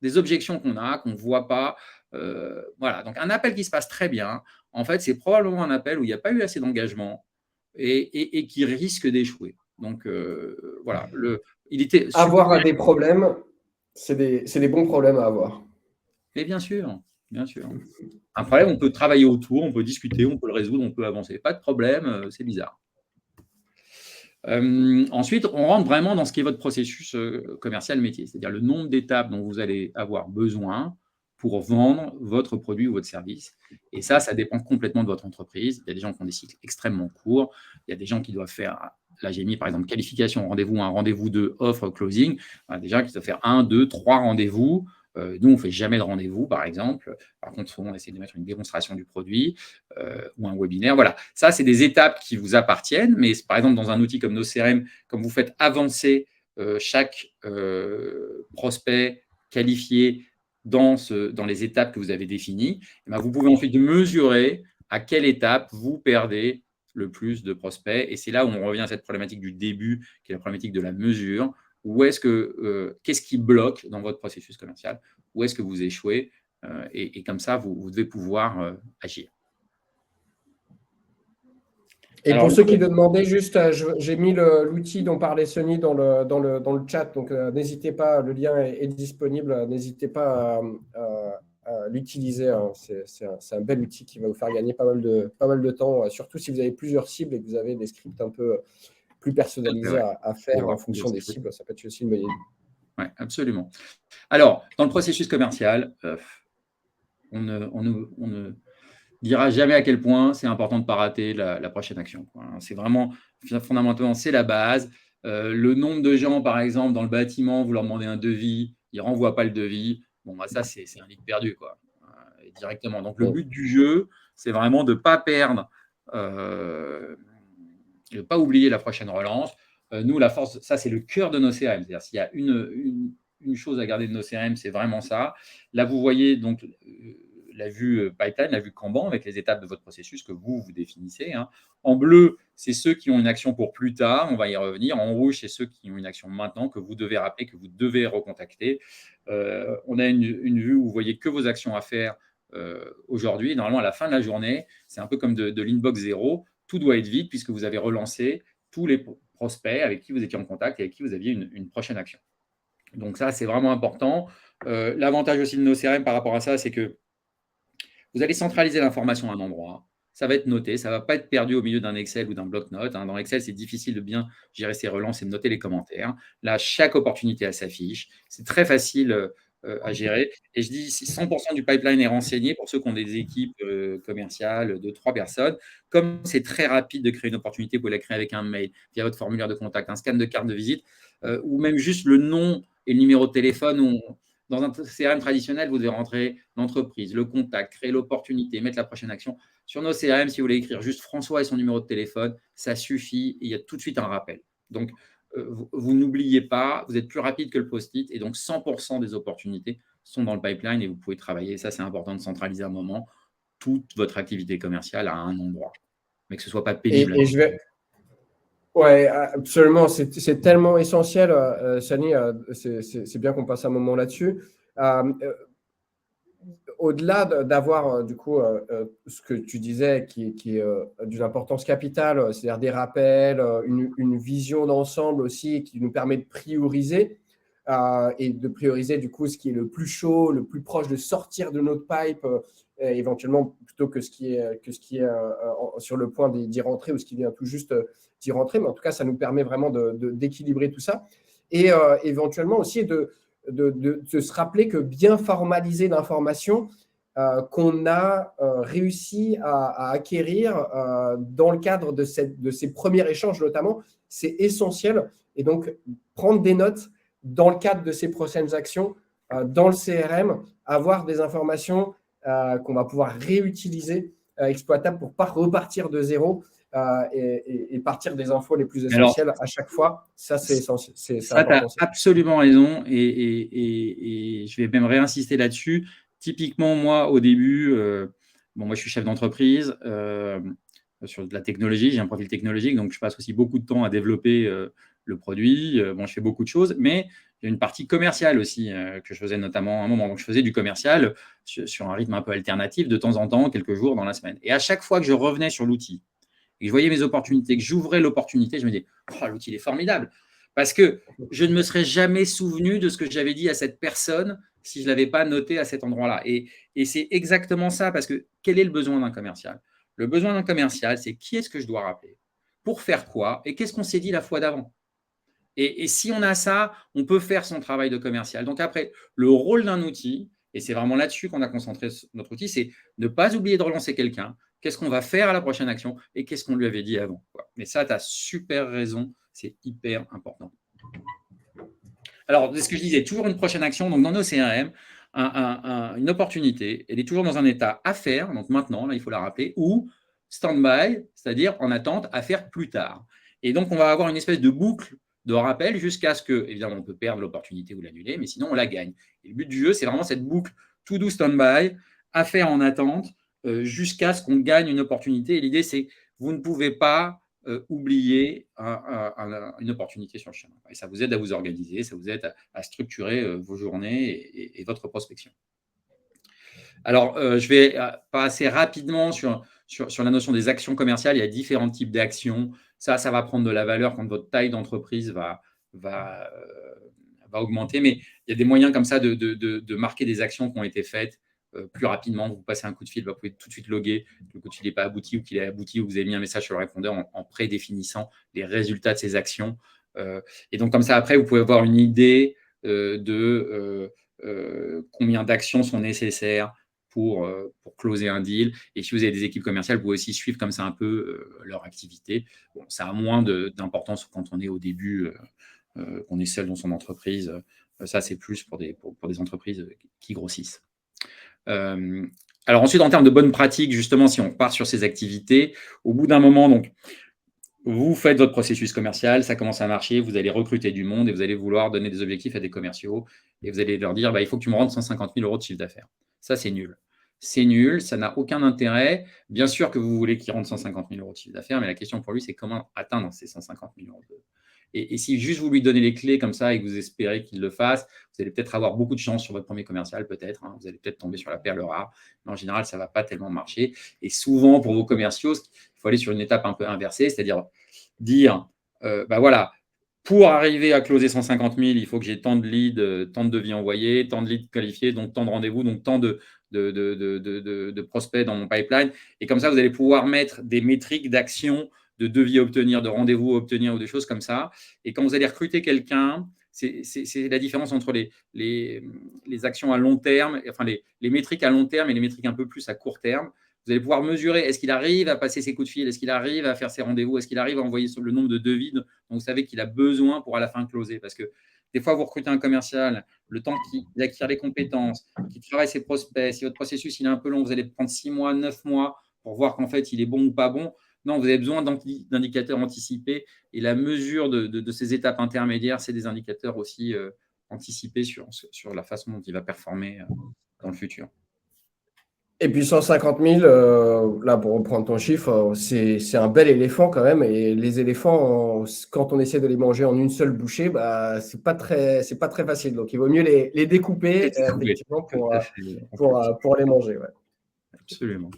des objections qu'on ne voit pas. Voilà. Donc, un appel qui se passe très bien, en fait, c'est probablement un appel où il n'y a pas eu assez d'engagement et qui risque d'échouer. Donc, voilà. Il était super. Avoir des problèmes, c'est des bons problèmes à avoir. Mais bien sûr, bien sûr. Un problème, on peut travailler autour, on peut discuter, on peut le résoudre, on peut avancer. Pas de problème, c'est bizarre. Ensuite, on rentre vraiment dans ce qui est votre processus commercial métier, c'est-à-dire le nombre d'étapes dont vous allez avoir besoin pour vendre votre produit ou votre service. Et ça dépend complètement de votre entreprise. Il y a des gens qui ont des cycles extrêmement courts. Il y a des gens qui doivent faire, là j'ai mis par exemple qualification, rendez-vous 1, rendez-vous 2, offre, closing. Il y a des gens qui doivent faire 1, 2, 3 rendez-vous. Nous, on ne fait jamais de rendez-vous, par exemple. Par contre, on essaie de mettre une démonstration du produit ou un webinaire. Voilà, ça, c'est des étapes qui vous appartiennent. Mais par exemple, dans un outil comme nos CRM, comme vous faites avancer chaque prospect qualifié dans les étapes que vous avez définies, vous pouvez ensuite mesurer à quelle étape vous perdez le plus de prospects. Et c'est là où on revient à cette problématique du début, qui est la problématique de la mesure. Qu'est-ce qui bloque dans votre processus commercial? Où est-ce que vous échouez? Et comme ça, vous devez pouvoir agir. Et alors, pour ceux qui le demandaient, juste, j'ai mis l'outil dont parlait Sony dans le chat, donc n'hésitez pas, le lien est disponible, n'hésitez pas à l'utiliser. Hein. C'est un bel outil qui va vous faire gagner pas mal de temps, surtout si vous avez plusieurs cibles et que vous avez des scripts un peu plus personnalisés à faire en fonction des cibles. Ça peut être aussi une bonne idée. Oui, absolument. Alors, dans le processus commercial, on ne dira jamais à quel point c'est important de ne pas rater la prochaine action. C'est vraiment, fondamentalement, c'est la base. Le nombre de gens, par exemple, dans le bâtiment, vous leur demandez un devis, ils ne renvoient pas le devis. Bon, ça, c'est un lead perdu, quoi, directement. Donc, le but du jeu, c'est vraiment de ne pas perdre, de ne pas oublier la prochaine relance. Nous, la force, ça, c'est le cœur de nos CRM. C'est-à-dire, s'il y a une chose à garder de nos CRM, c'est vraiment ça. Là, vous voyez donc la vue pipeline, la vue Kanban, avec les étapes de votre processus que vous définissez. Hein. En bleu, c'est ceux qui ont une action pour plus tard, on va y revenir. En rouge, c'est ceux qui ont une action maintenant, que vous devez rappeler, que vous devez recontacter. On a une vue où vous voyez que vos actions à faire aujourd'hui. Normalement, à la fin de la journée, c'est un peu comme de l'inbox 0. Tout doit être vide puisque vous avez relancé tous les prospects avec qui vous étiez en contact et avec qui vous aviez une prochaine action. Donc ça, c'est vraiment important. L'avantage aussi de nos CRM par rapport à ça, c'est que vous allez centraliser l'information à un endroit. ça va être noté, ça ne va pas être perdu au milieu d'un Excel ou d'un bloc-notes. Dans Excel, c'est difficile de bien gérer ses relances et de noter les commentaires. Là, chaque opportunité, elle s'affiche. C'est très facile à gérer. Et je dis, si 100% du pipeline est renseigné pour ceux qui ont des équipes commerciales de 3 personnes. Comme c'est très rapide de créer une opportunité, vous pouvez la créer avec un mail, via votre formulaire de contact, un scan de carte de visite, ou même juste le nom et le numéro de téléphone. Dans un CRM traditionnel, vous devez rentrer l'entreprise, le contact, créer l'opportunité, mettre la prochaine action. Sur nos CRM, si vous voulez écrire juste François et son numéro de téléphone, ça suffit. Et il y a tout de suite un rappel. Donc, vous n'oubliez pas, vous êtes plus rapide que le post-it. Et donc, 100% des opportunités sont dans le pipeline et vous pouvez travailler. Ça, c'est important de centraliser un moment toute votre activité commerciale à un endroit. Mais que ce ne soit pas pénible. Et je vais. Ouais, absolument. C'est tellement essentiel, Sani. C'est bien qu'on passe un moment là-dessus. Au-delà d'avoir du coup ce que tu disais qui est d'une importance capitale, c'est-à-dire des rappels, une vision d'ensemble aussi qui nous permet de prioriser et de prioriser du coup ce qui est le plus chaud, le plus proche de sortir de notre pipe, éventuellement plutôt que ce qui est sur le point d'y rentrer ou ce qui vient tout juste d'y rentrer. Mais en tout cas, ça nous permet vraiment d'équilibrer tout ça et éventuellement aussi de se rappeler que bien formaliser l'information qu'on a réussi à acquérir dans le cadre de ces premiers échanges notamment, c'est essentiel. Et donc, prendre des notes dans le cadre de ces prochaines actions, dans le CRM, avoir des informations qu'on va pouvoir réutiliser, exploitables pour ne pas repartir de zéro. Et partir des infos les plus essentielles à chaque fois, ça c'est essentiel. Ça, tu as absolument raison et je vais même réinsister là-dessus. Typiquement, moi, au début, moi je suis chef d'entreprise sur de la technologie, j'ai un profil technologique, donc je passe aussi beaucoup de temps à développer le produit. Je fais beaucoup de choses, mais il y a une partie commerciale aussi que je faisais notamment à un moment. Donc, je faisais du commercial sur un rythme un peu alternatif de temps en temps, quelques jours dans la semaine. Et à chaque fois que je revenais sur l'outil, et que je voyais mes opportunités, que j'ouvrais l'opportunité, je me dis, l'outil est formidable. Parce que je ne me serais jamais souvenu de ce que j'avais dit à cette personne si je ne l'avais pas noté à cet endroit-là. Et c'est exactement ça, parce que quel est le besoin d'un commercial? Le besoin d'un commercial, c'est qui est-ce que je dois rappeler? Pour faire quoi? Et qu'est-ce qu'on s'est dit la fois d'avant? Et si on a ça, on peut faire son travail de commercial. Donc après, le rôle d'un outil, et c'est vraiment là-dessus qu'on a concentré notre outil, c'est ne pas oublier de relancer quelqu'un. Qu'est-ce qu'on va faire à la prochaine action et qu'est-ce qu'on lui avait dit avant. Mais ça, tu as super raison, c'est hyper important. Alors, c'est ce que je disais, toujours une prochaine action. Donc, dans nos CRM, une opportunité, elle est toujours dans un état à faire, donc maintenant, là, il faut la rappeler, ou stand-by, c'est-à-dire en attente, à faire plus tard. Et donc, on va avoir une espèce de boucle de rappel jusqu'à ce que, évidemment, on peut perdre l'opportunité ou l'annuler, mais sinon, on la gagne. Et le but du jeu, c'est vraiment cette boucle to-do stand-by, à faire en attente, jusqu'à ce qu'on gagne une opportunité. Et l'idée, c'est vous ne pouvez pas oublier une opportunité sur le chemin. Et ça vous aide à vous organiser, ça vous aide à structurer vos journées et votre prospection. Alors, je vais passer rapidement sur la notion des actions commerciales. Il y a différents types d'actions. Ça va prendre de la valeur quand votre taille d'entreprise va augmenter. Mais il y a des moyens comme ça de marquer des actions qui ont été faites plus rapidement. Vous passez un coup de fil, vous pouvez tout de suite loguer le coup de fil n'est pas abouti ou qu'il est abouti ou vous avez mis un message sur le répondeur en prédéfinissant les résultats de ces actions. Et donc, comme ça, après, vous pouvez avoir une idée de combien d'actions sont nécessaires pour closer un deal. Et si vous avez des équipes commerciales, vous pouvez aussi suivre comme ça un peu leur activité. Bon, ça a moins d'importance quand on est au début, qu'on est seul dans son entreprise. Ça, c'est plus pour des entreprises qui grossissent. Alors ensuite, en termes de bonnes pratiques, justement, si on part sur ces activités, au bout d'un moment, donc, vous faites votre processus commercial, ça commence à marcher, vous allez recruter du monde et vous allez vouloir donner des objectifs à des commerciaux et vous allez leur dire, il faut que tu me rendes 150 000 € de chiffre d'affaires. Ça, c'est nul. C'est nul, ça n'a aucun intérêt. Bien sûr que vous voulez qu'il rende 150 000 € de chiffre d'affaires, mais la question pour lui, c'est comment atteindre ces 150 000 € de... Et si juste vous lui donnez les clés comme ça et que vous espérez qu'il le fasse, vous allez peut-être avoir beaucoup de chance sur votre premier commercial, peut-être. Vous allez peut-être tomber sur la perle rare. Mais en général, ça ne va pas tellement marcher. Et souvent, pour vos commerciaux, il faut aller sur une étape un peu inversée, c'est-à-dire dire, voilà, pour arriver à closer 150 000, il faut que j'ai tant de leads, tant de devis envoyés, tant de leads qualifiés, donc tant de rendez-vous, donc tant de de prospects dans mon pipeline. Et comme ça, vous allez pouvoir mettre des métriques d'action, de devis à obtenir, de rendez-vous à obtenir ou des choses comme ça. Et quand vous allez recruter quelqu'un, c'est la différence entre les actions à long terme, enfin les métriques à long terme et les métriques un peu plus à court terme. Vous allez pouvoir mesurer, est-ce qu'il arrive à passer ses coups de fil, est-ce qu'il arrive à faire ses rendez-vous, est-ce qu'il arrive à envoyer le nombre de devis dont vous savez qu'il a besoin pour à la fin closer. Parce que des fois, vous recrutez un commercial, le temps qu'il acquiert les compétences, qu'il travaille ses prospects, si votre processus il est un peu long, vous allez prendre 6 mois, 9 mois pour voir qu'en fait, il est bon ou pas bon. Non, vous avez besoin d'indicateurs anticipés. Et la mesure de ces étapes intermédiaires, c'est des indicateurs aussi anticipés sur la façon dont il va performer dans le futur. Et puis 150 000, là pour reprendre ton chiffre, c'est un bel éléphant quand même. Et les éléphants, quand on essaie de les manger en une seule bouchée, bah, c'est pas très facile. Donc il vaut mieux les découper effectivement pour les manger. Ouais. Absolument.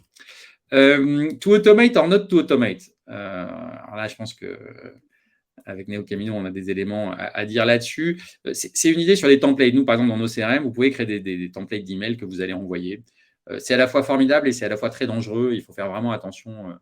To automate or not to automate. Alors là, je pense qu'avec Neo Camino, on a des éléments à dire là-dessus. C'est une idée sur les templates. Nous, par exemple, dans nos CRM, vous pouvez créer des templates d'email que vous allez envoyer. C'est à la fois formidable et c'est à la fois très dangereux. Il faut faire vraiment attention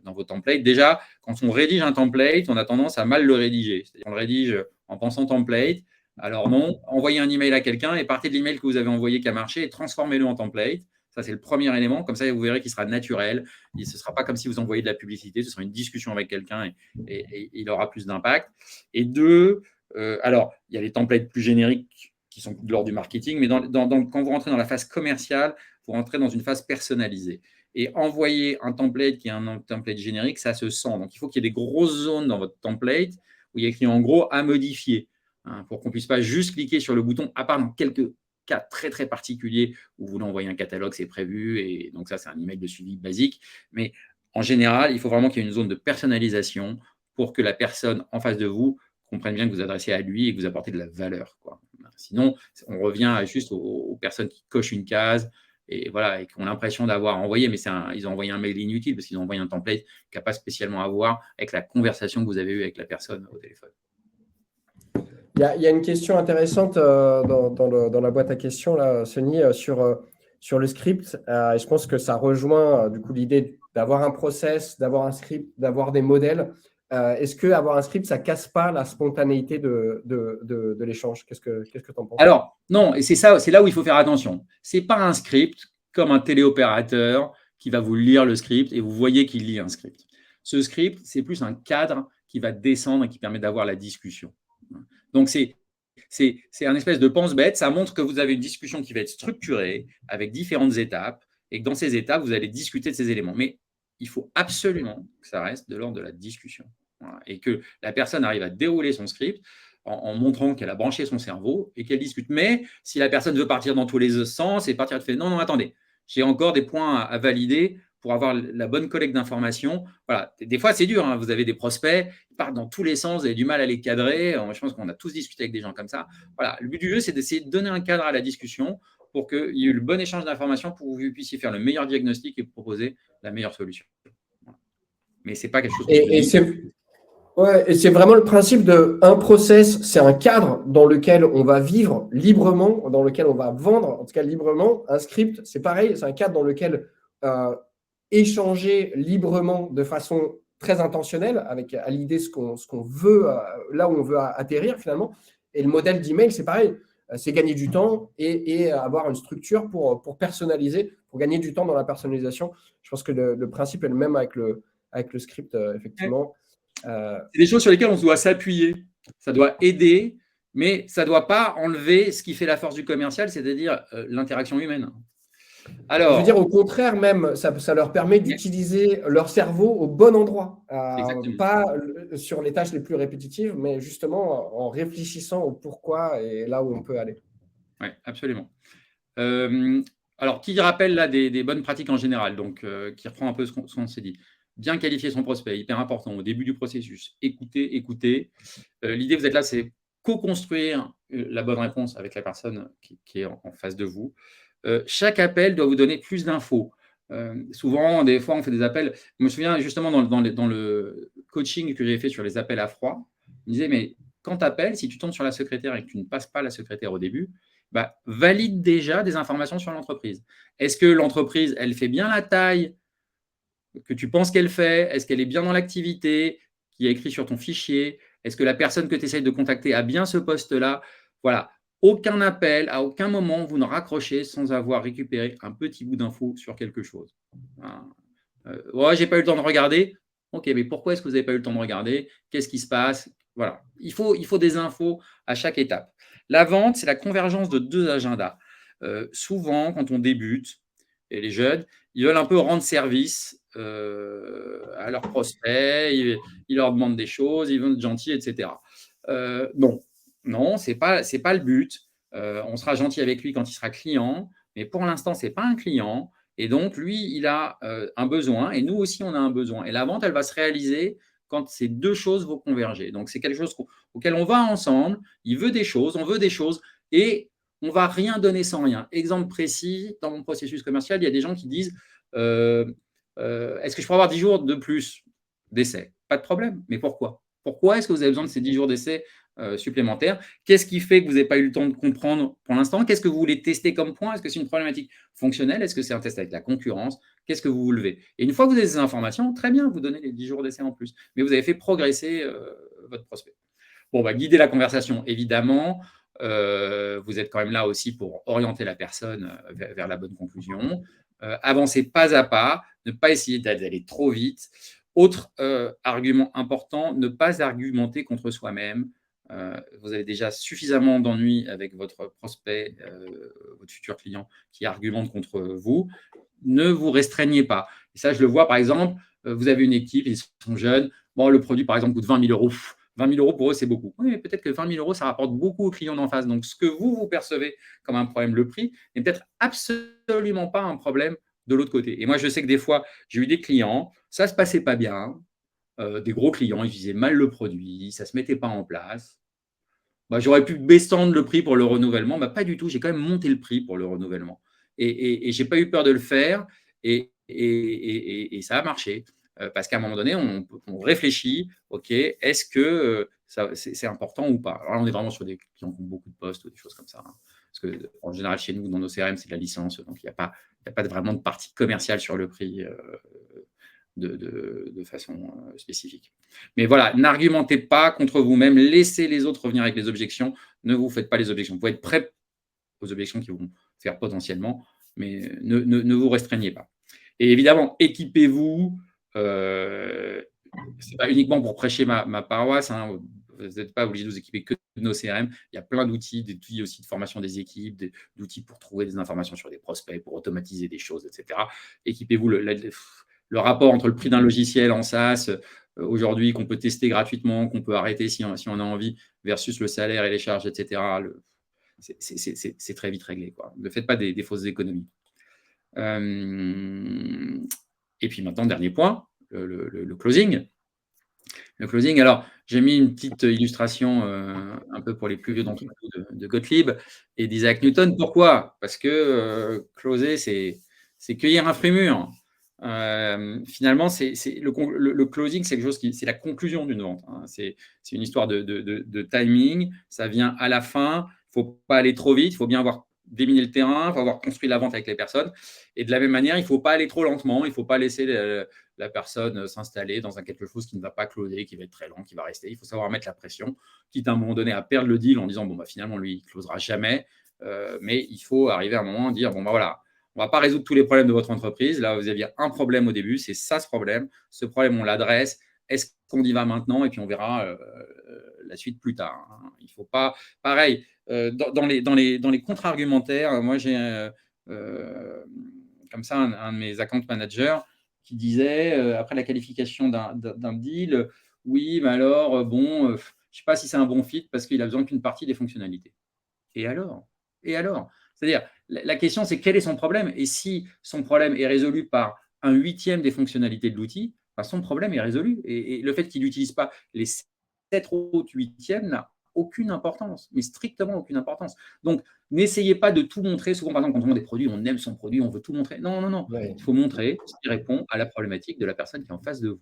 dans vos templates. Déjà, quand on rédige un template, on a tendance à mal le rédiger. C'est-à-dire qu'on le rédige en pensant template. Alors non, envoyez un email à quelqu'un et partez de l'email que vous avez envoyé qui a marché et transformez-le en template. Ça, c'est le premier élément. Comme ça, vous verrez qu'il sera naturel. Ce ne sera pas comme si vous envoyiez de la publicité. Ce sera une discussion avec quelqu'un et il aura plus d'impact. Et deux, alors, il y a les templates plus génériques qui sont de l'ordre du marketing, mais quand vous rentrez dans la phase commerciale, vous rentrez dans une phase personnalisée. Et envoyer un template qui est un template générique, ça se sent. Donc, il faut qu'il y ait des grosses zones dans votre template où il y a écrit en gros « à modifier », pour qu'on ne puisse pas juste cliquer sur le bouton, à part dans quelques cas très, très particuliers où vous voulez envoyer un catalogue, c'est prévu. Et donc, ça, c'est un email de suivi basique. Mais en général, il faut vraiment qu'il y ait une zone de personnalisation pour que la personne en face de vous comprenne bien que vous adressez à lui et que vous apportez de la valeur, quoi. Sinon, on revient juste aux personnes qui cochent une case et voilà, et qui ont l'impression d'avoir envoyé, mais ils ont envoyé un mail inutile parce qu'ils ont envoyé un template qui n'a pas spécialement à voir avec la conversation que vous avez eue avec la personne au téléphone. Il y a une question intéressante dans la boîte à questions, là, Sony, sur le script. Et je pense que ça rejoint du coup l'idée d'avoir un process, d'avoir un script, d'avoir des modèles. Est-ce qu'avoir un script, ça ne casse pas la spontanéité de l'échange? Qu'est-ce que tu en penses? Alors, non, et c'est là où il faut faire attention. Ce n'est pas un script comme un téléopérateur qui va vous lire le script et vous voyez qu'il lit un script. Ce script, c'est plus un cadre qui va descendre et qui permet d'avoir la discussion. Donc, c'est un espèce de pense-bête. Ça montre que vous avez une discussion qui va être structurée avec différentes étapes et que dans ces étapes, vous allez discuter de ces éléments. Mais il faut absolument que ça reste de l'ordre de la discussion. Voilà. Et que la personne arrive à dérouler son script en montrant qu'elle a branché son cerveau et qu'elle discute. Mais si la personne veut partir dans tous les sens et partir, elle fait non, attendez, j'ai encore des points à valider pour avoir la bonne collecte d'informations. Voilà. Des fois, c'est dur. Vous avez des prospects, ils partent dans tous les sens, vous avez du mal à les cadrer. Je pense qu'on a tous discuté avec des gens comme ça. Voilà. Le but du jeu, c'est d'essayer de donner un cadre à la discussion pour qu'il y ait le bon échange d'informations pour que vous puissiez faire le meilleur diagnostic et proposer la meilleure solution. Voilà. Mais ce n'est pas quelque chose et c'est vraiment le principe d'un process, c'est un cadre dans lequel on va vivre librement, dans lequel on va vendre, en tout cas librement. Un script, c'est pareil, c'est un cadre dans lequel échanger librement de façon très intentionnelle, avec à l'idée ce qu'on veut, là où on veut atterrir finalement. Et le modèle d'email, c'est pareil, c'est gagner du temps et avoir une structure pour personnaliser, pour gagner du temps dans la personnalisation. Je pense que le principe est le même avec le script, effectivement. C'est des choses sur lesquelles on doit s'appuyer. Ça doit aider, mais ça ne doit pas enlever ce qui fait la force du commercial, c'est-à-dire l'interaction humaine. Alors, je veux dire, au contraire, même, ça leur permet d'utiliser leur cerveau au bon endroit. Pas sur les tâches les plus répétitives, mais justement en réfléchissant au pourquoi et là où on peut aller. Oui, absolument. Alors, qui rappelle là des bonnes pratiques en général, donc qui reprend un peu ce qu'on s'est dit. Bien qualifier son prospect, hyper important au début du processus. Écouter. L'idée, vous êtes là, c'est co-construire la bonne réponse avec la personne qui est en face de vous. Chaque appel doit vous donner plus d'infos. Souvent, des fois, on fait des appels. Je me souviens justement dans le coaching que j'ai fait sur les appels à froid, je me disais, mais quand tu appelles, si tu tombes sur la secrétaire et que tu ne passes pas la secrétaire au début, valide déjà des informations sur l'entreprise. Est-ce que l'entreprise, elle fait bien la taille que tu penses qu'elle fait? Est-ce qu'elle est bien dans l'activité qui est écrit sur ton fichier? Est-ce que la personne que tu essayes de contacter a bien ce poste-là? Voilà. Aucun appel, à aucun moment, vous ne raccrochez sans avoir récupéré un petit bout d'info sur quelque chose. Ouais, j'ai pas eu le temps de regarder. Ok, mais pourquoi est-ce que vous n'avez pas eu le temps de regarder? Qu'est-ce qui se passe? Voilà. Il faut des infos à chaque étape. La vente, c'est la convergence de deux agendas. Souvent, quand on débute, et les jeunes, ils veulent un peu rendre service à leurs prospects, ils leur demandent des choses, ils veulent être gentils, etc. Non, c'est pas le but. On sera gentil avec lui quand il sera client, mais pour l'instant, c'est pas un client. Et donc, lui, il a un besoin, et nous aussi, on a un besoin. Et la vente, elle va se réaliser quand ces deux choses vont converger. Donc, c'est quelque chose auquel on va ensemble. Il veut des choses, on veut des choses, et on ne va rien donner sans rien. Exemple précis, dans mon processus commercial, il y a des gens qui disent est-ce que je pourrais avoir 10 jours de plus d'essai? Pas de problème, mais pourquoi? Pourquoi est-ce que vous avez besoin de ces 10 jours d'essai supplémentaires? Qu'est-ce qui fait que vous n'avez pas eu le temps de comprendre pour l'instant? Qu'est-ce que vous voulez tester comme point? Est-ce que c'est une problématique fonctionnelle? Est-ce que c'est un test avec la concurrence? Qu'est-ce que vous levez? Et une fois que vous avez ces informations, très bien, vous donnez les 10 jours d'essai en plus. Mais vous avez fait progresser votre prospect. Bon, guider la conversation, évidemment. Vous êtes quand même là aussi pour orienter la personne vers la bonne conclusion. Avancez pas à pas, ne pas essayer d'aller trop vite. Autre argument important, ne pas argumenter contre soi-même. Vous avez déjà suffisamment d'ennuis avec votre prospect, votre futur client qui argumente contre vous. Ne vous restreignez pas. Et ça, je le vois, par exemple, vous avez une équipe, ils sont jeunes. Bon, le produit, par exemple, coûte 20 000 euros. 20 000 euros, pour eux, c'est beaucoup. Oui, mais peut-être que 20 000 euros, ça rapporte beaucoup aux clients d'en face. Donc, ce que vous percevez comme un problème, le prix, n'est peut-être absolument pas un problème de l'autre côté. Et moi, je sais que des fois, j'ai eu des clients, ça ne se passait pas bien, des gros clients, ils utilisaient mal le produit, ça ne se mettait pas en place. J'aurais pu descendre le prix pour le renouvellement. Pas du tout, j'ai quand même monté le prix pour le renouvellement. Et je n'ai pas eu peur de le faire, et ça a marché. Parce qu'à un moment donné, on réfléchit, OK, est-ce que c'est important ou pas? Alors là, on est vraiment sur des clients qui ont beaucoup de postes ou des choses comme ça. Parce qu'en général, chez nous, dans nos CRM, c'est de la licence, donc il n'y a pas vraiment de partie commerciale sur le prix de façon spécifique. Mais voilà, n'argumentez pas contre vous-même, laissez les autres revenir avec les objections, ne vous faites pas les objections. Vous pouvez être prêt aux objections qui vont faire potentiellement, mais ne vous restreignez pas. Et évidemment, équipez-vous. Ce n'est pas uniquement pour prêcher ma paroisse. Hein. Vous n'êtes pas obligé de vous équiper que de nos CRM. Il y a plein d'outils, des outils aussi de formation des équipes, d'outils pour trouver des informations sur des prospects, pour automatiser des choses, etc. Équipez-vous. Le rapport entre le prix d'un logiciel en SaaS aujourd'hui qu'on peut tester gratuitement, qu'on peut arrêter si on a envie, versus le salaire et les charges, etc. C'est très vite réglé, quoi. Ne faites pas des fausses économies. Et puis maintenant, dernier point, le closing. Le closing, alors j'ai mis une petite illustration un peu pour les plus vieux d'entre nous de Gottlieb et d'Isaac Newton. Pourquoi? Parce que closer, c'est cueillir un fruit mûr. Finalement, le closing, c'est quelque chose c'est la conclusion d'une vente. Hein. C'est une histoire de timing. Ça vient à la fin. Il ne faut pas aller trop vite. Il faut bien avoir déminé le terrain. Il faut avoir construit la vente avec les personnes. Et de la même manière, il ne faut pas aller trop lentement. Il ne faut pas laisser la personne s'installer dans quelque chose qui ne va pas closer, qui va être très lent, qui va rester. Il faut savoir mettre la pression, quitte à un moment donné à perdre le deal en disant finalement, lui, il ne closera jamais. Mais il faut arriver à un moment à dire voilà. On ne va pas résoudre tous les problèmes de votre entreprise. Là, vous aviez un problème au début, c'est ça ce problème. Ce problème, on l'adresse. Est-ce qu'on y va maintenant? Et puis, on verra la suite plus tard. Hein. Il ne faut pas… Pareil, dans les contre-argumentaires, moi, j'ai comme ça un de mes account managers qui disait, après la qualification d'un deal, oui, mais alors, je ne sais pas si c'est un bon fit parce qu'il a besoin qu'une partie des fonctionnalités. Et alors? C'est-à-dire, la question, c'est quel est son problème? Et si son problème est résolu par un 1/8 des fonctionnalités de l'outil, son problème est résolu. Et le fait qu'il n'utilise pas les 7 autres 8e n'a aucune importance, mais strictement aucune importance. Donc, n'essayez pas de tout montrer. Souvent, par exemple, quand on vend des produits, on aime son produit, on veut tout montrer. Non. Ouais. Il faut montrer ce qui répond à la problématique de la personne qui est en face de vous.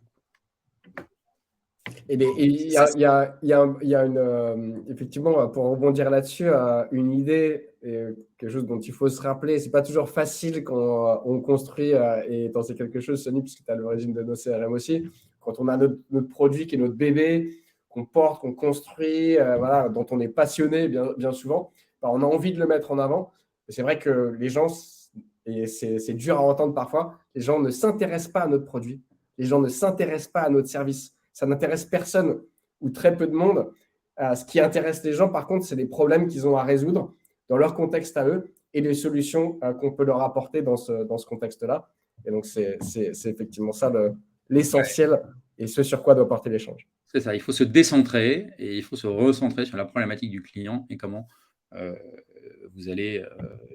Et il y a, il y a, il y a, il y a effectivement, pour rebondir là-dessus, une idée, quelque chose dont il faut se rappeler. C'est pas toujours facile quand on construit, et c'est quelque chose, Sony, puisque tu as l'origine de nos CRM aussi, quand on a notre produit qui est notre bébé, qu'on porte, qu'on construit, voilà, dont on est passionné bien souvent, on a envie de le mettre en avant. C'est vrai que les gens, et c'est dur à entendre parfois, les gens ne s'intéressent pas à notre produit, les gens ne s'intéressent pas à notre service. Ça n'intéresse personne ou très peu de monde. Ce qui intéresse les gens, par contre, c'est les problèmes qu'ils ont à résoudre dans leur contexte à eux et les solutions qu'on peut leur apporter dans ce contexte-là. Et donc, c'est effectivement ça l'essentiel et ce sur quoi doit porter l'échange. C'est ça, il faut se décentrer et il faut se recentrer sur la problématique du client et comment vous allez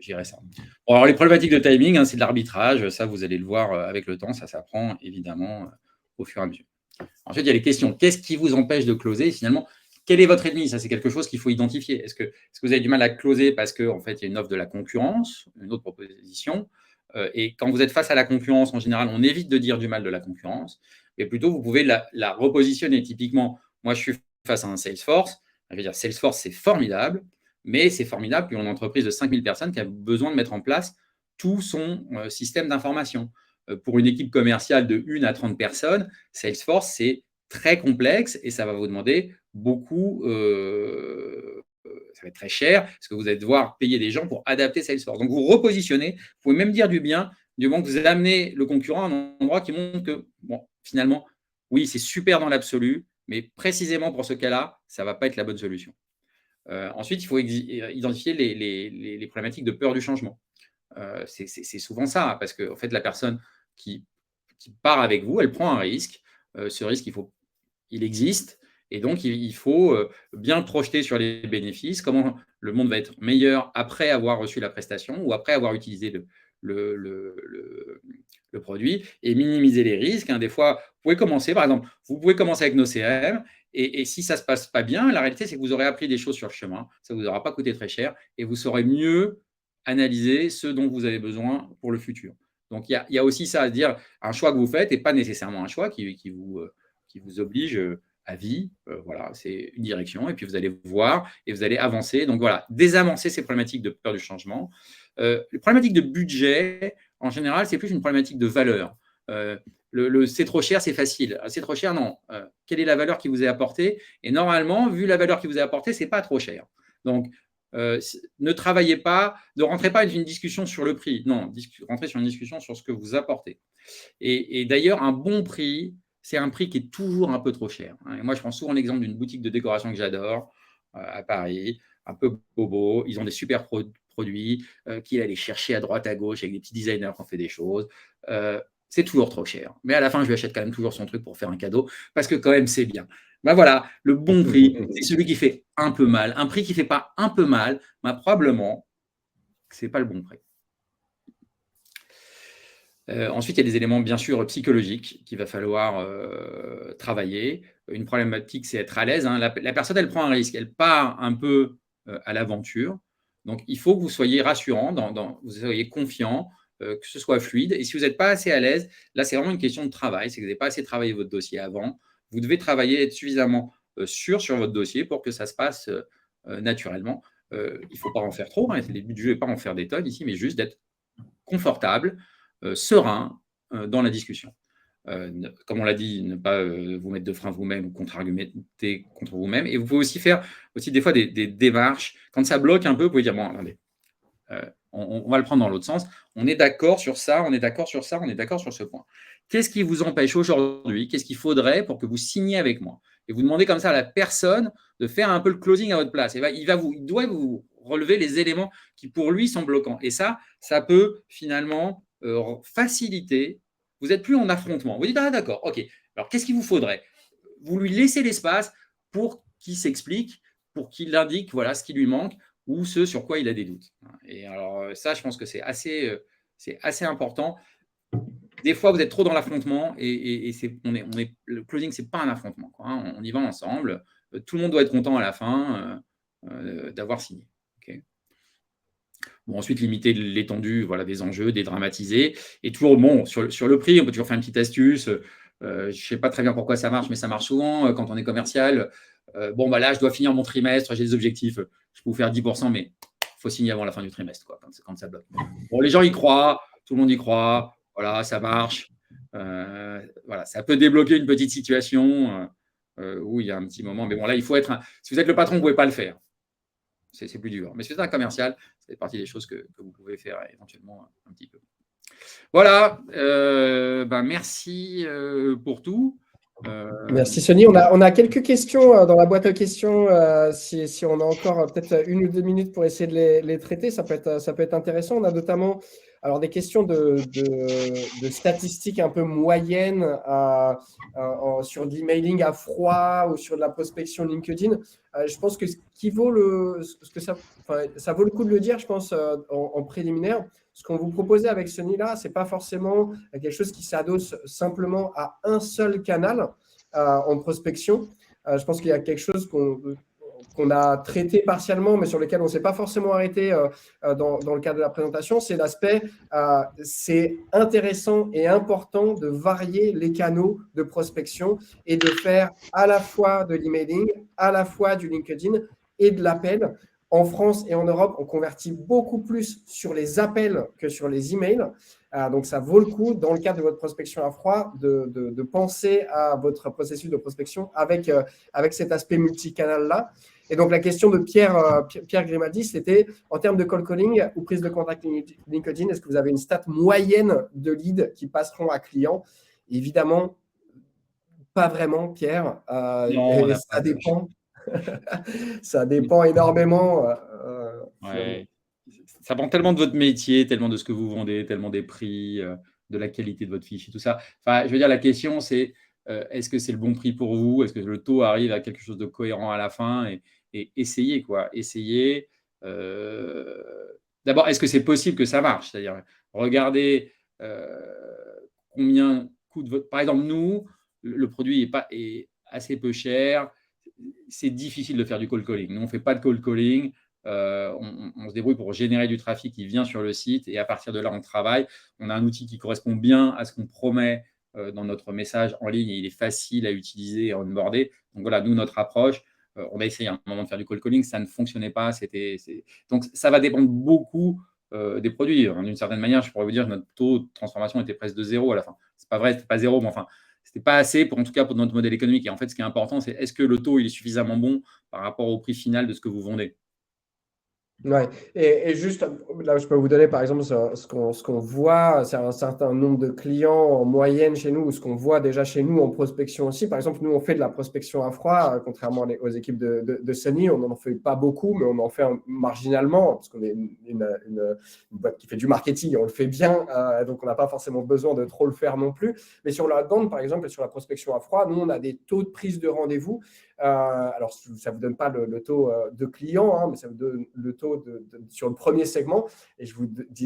gérer ça. Bon, alors, les problématiques de timing, c'est de l'arbitrage. Ça, vous allez le voir avec le temps. Ça s'apprend évidemment au fur et à mesure. Ensuite, il y a les questions. Qu'est-ce qui vous empêche de closer? Finalement, quel est votre ennemi? Ça, c'est quelque chose qu'il faut identifier. Est-ce que vous avez du mal à closer parce qu'en fait, il y a une offre de la concurrence, une autre proposition? Et quand vous êtes face à la concurrence, en général, on évite de dire du mal de la concurrence, mais plutôt, vous pouvez la repositionner. Typiquement, moi, je suis face à un Salesforce. Je veux dire, Salesforce, c'est formidable, mais c'est formidable pour une entreprise de 5000 personnes qui a besoin de mettre en place tout son système d'information. Pour une équipe commerciale de 1 à 30 personnes, Salesforce, c'est très complexe et ça va vous demander beaucoup, ça va être très cher parce que vous allez devoir payer des gens pour adapter Salesforce. Donc, vous repositionnez, vous pouvez même dire du bien, du moment que vous amenez le concurrent à un endroit qui montre que, bon, finalement, oui, c'est super dans l'absolu, mais précisément pour ce cas-là, ça ne va pas être la bonne solution. Ensuite, il faut identifier les problématiques de peur du changement. C'est souvent ça, parce que en fait, la personne qui part avec vous, elle prend un risque. Ce risque, il existe, et donc il faut bien le projeter sur les bénéfices, comment le monde va être meilleur après avoir reçu la prestation ou après avoir utilisé le produit, et minimiser les risques. Des fois, vous pouvez commencer, par exemple, vous pouvez commencer avec nos CRM, et si ça ne se passe pas bien, la réalité, c'est que vous aurez appris des choses sur le chemin, ça ne vous aura pas coûté très cher, et vous saurez mieux analyser ce dont vous avez besoin pour le futur. Donc, il y a aussi ça à se dire, un choix que vous faites n'est pas nécessairement un choix qui vous oblige à vie. Voilà, c'est une direction, et puis vous allez voir et vous allez avancer. Donc voilà, désamorcer ces problématiques de peur du changement. Les problématiques de budget, en général, c'est plus une problématique de valeur. C'est trop cher, c'est facile. C'est trop cher, non. Quelle est la valeur qui vous est apportée? Et normalement, vu la valeur qui vous est apportée, ce n'est pas trop cher. Donc, ne travaillez pas, ne rentrez pas dans une discussion sur le prix. Non, rentrez sur une discussion sur ce que vous apportez. Et d'ailleurs, un bon prix, c'est un prix qui est toujours un peu trop cher. Et moi, je prends souvent l'exemple d'une boutique de décoration que j'adore à Paris, un peu bobo. Ils ont des super produits qu'ils allaient chercher à droite, à gauche avec des petits designers qui ont fait des choses. C'est toujours trop cher. Mais à la fin, je lui achète quand même toujours son truc pour faire un cadeau parce que quand même, c'est bien. Ben voilà, le bon prix, c'est celui qui fait un peu mal. Un prix qui ne fait pas un peu mal, probablement, ce n'est pas le bon prix. Ensuite, il y a des éléments, bien sûr, psychologiques qu'il va falloir travailler. Une problématique, c'est être à l'aise. La personne, elle prend un risque. Elle part un peu à l'aventure. Donc, il faut que vous soyez rassurant, vous soyez confiant, que ce soit fluide. Et si vous n'êtes pas assez à l'aise, là, c'est vraiment une question de travail. C'est que vous n'avez pas assez travaillé votre dossier avant. Vous devez travailler, être suffisamment sûr sur votre dossier pour que ça se passe naturellement. Il ne faut pas en faire trop. Les buts du jeu n'est pas en faire des tonnes ici, mais juste d'être confortable, serein dans la discussion. Comme on l'a dit, ne pas vous mettre de frein vous-même ou contre-argumenter contre vous-même. Et vous pouvez aussi faire des fois des démarches. Quand ça bloque un peu, vous pouvez dire, bon, attendez, on va le prendre dans l'autre sens. On est d'accord sur ça, on est d'accord sur ça, on est d'accord sur ce point. Qu'est-ce qui vous empêche aujourd'hui? Qu'est-ce qu'il faudrait pour que vous signiez avec moi? Et vous demandez comme ça à la personne de faire un peu le closing à votre place. Et il doit vous relever les éléments qui, pour lui, sont bloquants. Et ça peut finalement faciliter. Vous n'êtes plus en affrontement. Vous dites, ah d'accord, ok. Alors, qu'est-ce qu'il vous faudrait? Vous lui laissez l'espace pour qu'il s'explique, pour qu'il indique voilà, ce qui lui manque ou ce sur quoi il a des doutes. Et alors, ça, je pense que c'est assez important. Des fois, vous êtes trop dans l'affrontement et le closing, ce n'est pas un affrontement. On y va ensemble. Tout le monde doit être content à la fin d'avoir signé. Okay. Bon, ensuite, limiter l'étendue des enjeux, dédramatiser. Et toujours, bon, sur le prix, on peut toujours faire une petite astuce. je ne sais pas très bien pourquoi ça marche, mais ça marche souvent quand on est commercial. Bon, bah là, je dois finir mon trimestre, j'ai des objectifs, je peux vous faire 10%, mais il faut signer avant la fin du trimestre, quoi, quand ça bloque. Bon, les gens y croient, tout le monde y croit, voilà, ça marche. Voilà, ça peut débloquer une petite situation où il y a un petit moment. Mais bon, là, il faut être. Si vous êtes le patron, vous ne pouvez pas le faire. C'est plus dur. Mais si vous êtes un commercial, ça fait partie des choses que vous pouvez faire éventuellement un petit peu. Voilà. Merci pour tout. Merci Sony. On a quelques questions dans la boîte aux questions. Si on a encore peut-être 1 ou 2 minutes pour essayer de les traiter, ça peut être intéressant. On a notamment des questions de statistiques un peu moyennes sur de l'emailing à froid ou sur de la prospection LinkedIn. Je pense que ça vaut le coup de le dire, je pense, en préliminaire. Ce qu'on vous proposait avec Sony là, ce n'est pas forcément quelque chose qui s'adosse simplement à un seul canal en prospection. Je pense qu'il y a quelque chose qu'on a traité partiellement, mais sur lequel on ne s'est pas forcément arrêté dans le cadre de la présentation, c'est l'aspect, c'est intéressant et important de varier les canaux de prospection et de faire à la fois de l'emailing, à la fois du LinkedIn et de l'appel. En France et en Europe, on convertit beaucoup plus sur les appels que sur les emails. Donc, ça vaut le coup, dans le cadre de votre prospection à froid, de penser à votre processus de prospection avec cet aspect multicanal-là. Et donc, la question de Pierre Grimaldi, c'était en termes de cold calling ou prise de contact LinkedIn, est-ce que vous avez une stat moyenne de leads qui passeront à client? Évidemment, pas vraiment, Pierre. Non, ça dépend. Ça dépend énormément. Ouais. Ça dépend tellement de votre métier, tellement de ce que vous vendez, tellement des prix, de la qualité de votre fiche et tout ça. Enfin, je veux dire, la question, c'est est-ce que c'est le bon prix pour vous? Est-ce que le taux arrive à quelque chose de cohérent à la fin? Et essayez, quoi. Essayez. D'abord, est-ce que c'est possible que ça marche? C'est-à-dire, regardez combien coûte votre. Par exemple, nous, le produit est assez peu cher. C'est difficile de faire du cold calling. Nous, on ne fait pas de cold calling. On se débrouille pour générer du trafic qui vient sur le site et à partir de là, on travaille. On a un outil qui correspond bien à ce qu'on promet dans notre message en ligne et il est facile à utiliser et à onboarder. Donc voilà, nous, notre approche, on a essayé à un moment de faire du cold calling, ça ne fonctionnait pas. Donc ça va dépendre beaucoup des produits. D'une certaine manière, je pourrais vous dire que notre taux de transformation était presque de 0 à la fin. C'est pas vrai, c'était pas 0, mais enfin, c'était pas assez en tout cas pour notre modèle économique. Et en fait, ce qui est important, c'est est-ce que le taux il est suffisamment bon par rapport au prix final de ce que vous vendez. Ouais. Et juste, là, je peux vous donner par exemple ce qu'on voit, c'est un certain nombre de clients en moyenne chez nous, ou ce qu'on voit déjà chez nous en prospection aussi. Par exemple, nous, on fait de la prospection à froid, contrairement aux équipes de Sony. On n'en fait pas beaucoup, mais on en fait marginalement, parce qu'on est une boîte qui fait du marketing, on le fait bien, donc on n'a pas forcément besoin de trop le faire non plus. Mais sur la vente, par exemple, et sur la prospection à froid, nous, on a des taux de prise de rendez-vous. Alors, ça ne vous donne pas le taux de client, hein, mais ça vous donne le taux sur le premier segment. Et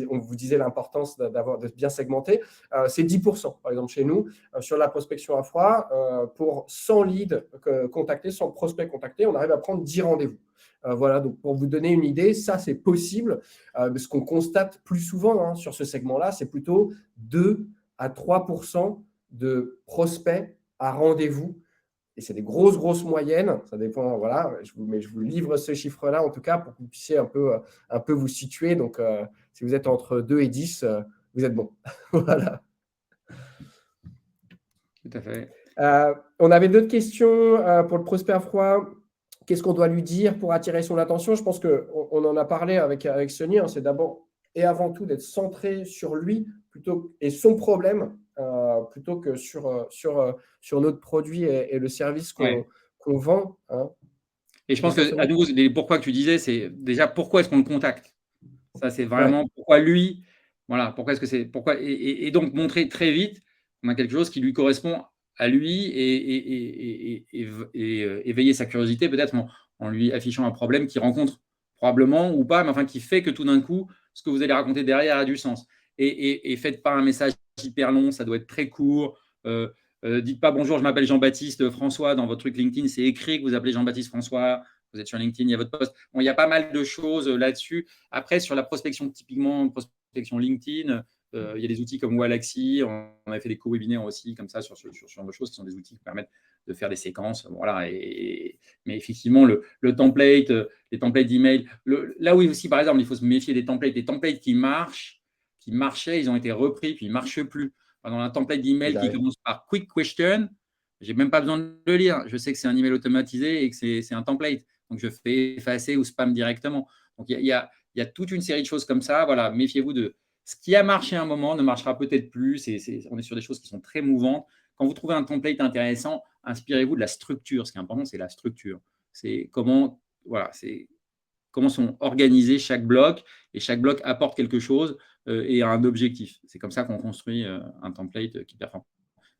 on vous disait l'importance de bien segmenter. C'est 10%, par exemple, chez nous, sur la prospection à froid. Pour 100 leads contactés, 100 prospects contactés, on arrive à prendre 10 rendez-vous. Voilà, donc pour vous donner une idée, ça c'est possible. Ce qu'on constate plus souvent sur ce segment-là, c'est plutôt 2 à 3% de prospects à rendez-vous. Et c'est des grosses moyennes, ça dépend, voilà, mais je vous livre ce chiffre-là en tout cas pour que vous puissiez un peu vous situer. Donc, si vous êtes entre 2 et 10, vous êtes bon. Voilà. Tout à fait. On avait d'autres questions pour le prospect à froid. Qu'est-ce qu'on doit lui dire pour attirer son attention? Je pense qu'on en a parlé avec Sony. C'est d'abord et avant tout d'être centré sur lui et son problème plutôt que sur notre produit et le service qu'on vend. Hein. Et je pense que, à nouveau, pourquoi que tu disais, c'est déjà pourquoi est-ce qu'on le contacte? Ça, c'est vraiment pourquoi lui, voilà, pourquoi est-ce que c'est, pourquoi, et donc montrer très vite qu'on a quelque chose qui lui correspond à lui et éveiller sa curiosité peut-être en lui affichant un problème qu'il rencontre probablement ou pas, mais enfin qui fait que tout d'un coup, ce que vous allez raconter derrière a du sens. Et faites pas un message hyper long, ça doit être très court. Dites pas bonjour, je m'appelle Jean-Baptiste François dans votre truc LinkedIn, c'est écrit que vous appelez Jean-Baptiste François, vous êtes sur LinkedIn, il y a votre post. Bon, il y a pas mal de choses là-dessus. Après, sur la prospection, typiquement prospection LinkedIn, Il y a des outils comme Wallaxy, on a fait des co-webinaires aussi comme ça sur ce genre de choses qui sont des outils qui permettent de faire des séquences. Voilà, mais effectivement, le template, les templates d'email, là où aussi, par exemple, il faut se méfier des templates qui marchaient, ils ont été repris, puis ils ne marchent plus. Dans un template d'email qui commence par Quick Question, je n'ai même pas besoin de le lire. Je sais que c'est un email automatisé et que c'est un template. Donc, je fais effacer ou spam directement. Donc, il y a toute une série de choses comme ça. Voilà, méfiez-vous de ce qui a marché à un moment, ne marchera peut-être plus. On est sur des choses qui sont très mouvantes. Quand vous trouvez un template intéressant, inspirez-vous de la structure. Ce qui est important, c'est la structure. C'est comment sont organisés chaque bloc, et chaque bloc apporte quelque chose et a un objectif. C'est comme ça qu'on construit un template qui performe.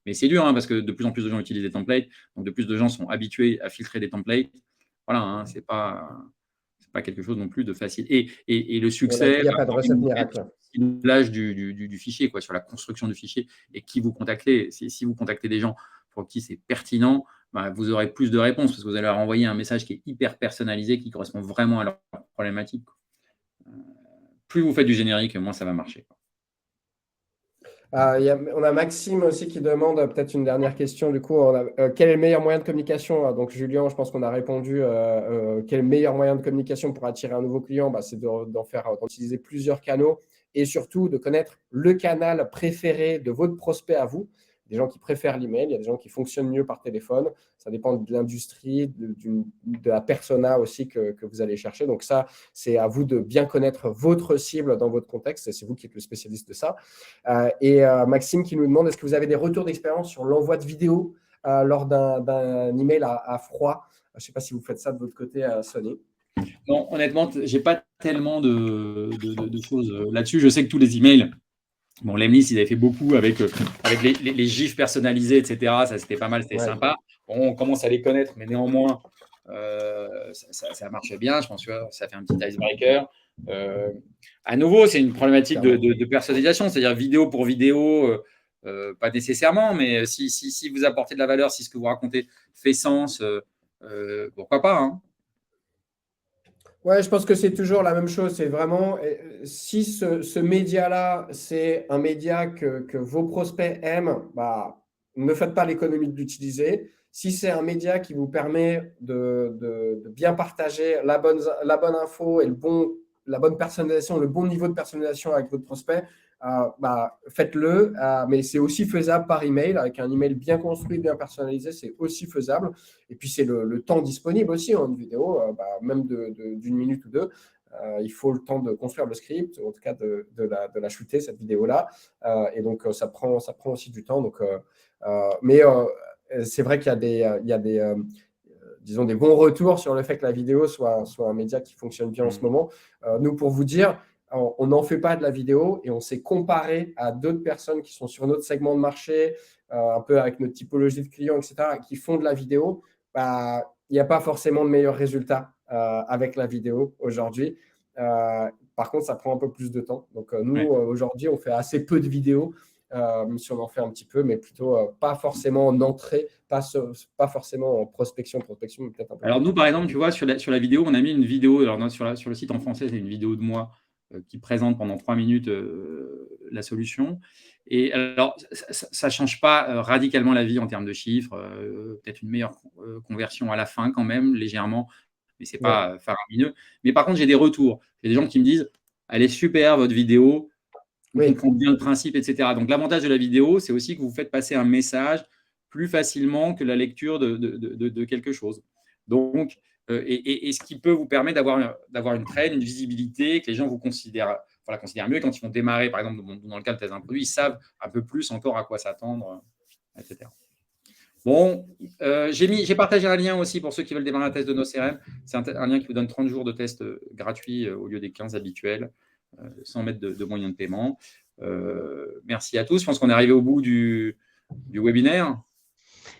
Mais c'est dur, parce que de plus en plus de gens utilisent des templates, donc de plus de gens sont habitués à filtrer des templates. Voilà, c'est pas quelque chose non plus de facile. Et le succès, il n'y a pas de recette miracle. L'âge du fichier, sur la construction du fichier et qui vous contactez. Si vous contactez des gens pour qui c'est pertinent, vous aurez plus de réponses parce que vous allez leur envoyer un message qui est hyper personnalisé, qui correspond vraiment à leur problématique. Plus vous faites du générique, moins ça va marcher. On a Maxime aussi qui demande peut-être une dernière question. Du coup, quel est le meilleur moyen de communication? Donc, Julien, je pense qu'on a répondu. Quel est le meilleur moyen de communication pour attirer un nouveau client? C'est d'utiliser plusieurs canaux et surtout de connaître le canal préféré de votre prospect à vous. Des gens qui préfèrent l'email, il y a des gens qui fonctionnent mieux par téléphone. Ça dépend de l'industrie, de la persona aussi que vous allez chercher. Donc ça, c'est à vous de bien connaître votre cible dans votre contexte. Et c'est vous qui êtes le spécialiste de ça. Maxime qui nous demande, est-ce que vous avez des retours d'expérience sur l'envoi de vidéos lors d'un email à froid? Je ne sais pas si vous faites ça de votre côté, Sony. Non, honnêtement, je n'ai pas tellement de choses là-dessus. Je sais que tous les emails, Lemlist, ils avaient fait beaucoup avec les gifs personnalisés, etc. Ça, c'était pas mal, c'était sympa. Bon, on commence à les connaître, mais néanmoins, ça marche bien. Je pense que ça fait un petit icebreaker. À nouveau, c'est une problématique de personnalisation, c'est-à-dire vidéo pour vidéo, pas nécessairement, mais si vous apportez de la valeur, si ce que vous racontez fait sens, pourquoi pas, Ouais, je pense que c'est toujours la même chose. C'est vraiment, si ce média-là, c'est un média que vos prospects aiment, ne faites pas l'économie de l'utiliser. Si c'est un média qui vous permet de bien partager la bonne info et la bonne personnalisation, le bon niveau de personnalisation avec votre prospect, faites-le. Mais c'est aussi faisable par email. Avec un email bien construit, bien personnalisé, c'est aussi faisable. Et puis, c'est le temps disponible aussi en vidéo, même d'une minute ou deux. Il faut le temps de construire le script, en tout cas de la shooter, cette vidéo-là. Et donc, ça prend aussi du temps. Donc, mais c'est vrai qu'il y a disons, des bons retours sur le fait que la vidéo soit un média qui fonctionne bien en ce moment. Nous, pour vous dire, on n'en fait pas de la vidéo et on s'est comparé à d'autres personnes qui sont sur notre segment de marché, un peu avec notre typologie de clients, etc., qui font de la vidéo. Il n'y a pas forcément de meilleurs résultats avec la vidéo aujourd'hui. Par contre, ça prend un peu plus de temps. Donc, nous, aujourd'hui, on fait assez peu de vidéos, même si on en fait un petit peu, mais plutôt pas forcément en entrée, pas forcément en prospection, mais peut-être un peu. Alors, nous, par exemple, tu vois, sur la vidéo, on a mis une vidéo. Alors, sur le site en français, c'est une vidéo de moi qui présente pendant 3 minutes la solution. Et alors, ça ne change pas radicalement la vie en termes de chiffres. Peut-être une meilleure conversion à la fin, quand même, légèrement, mais ce n'est pas faramineux. Mais par contre, j'ai des retours. Il y a des gens qui me disent « Elle est super, votre vidéo. On comprend bien le principe, etc. » Donc, l'avantage de la vidéo, c'est aussi que vous faites passer un message plus facilement que la lecture de quelque chose. Donc, et ce qui peut vous permettre d'avoir une traîne, une visibilité, que les gens vous considèrent mieux. Quand ils vont démarrer, par exemple, dans le cas de test d'un produit, ils savent un peu plus encore à quoi s'attendre, etc. Bon, j'ai partagé un lien aussi pour ceux qui veulent démarrer un test de NoCRM. C'est un lien qui vous donne 30 jours de test gratuit au lieu des 15 habituels, sans mettre de moyens de paiement. Merci à tous. Je pense qu'on est arrivé au bout du webinaire.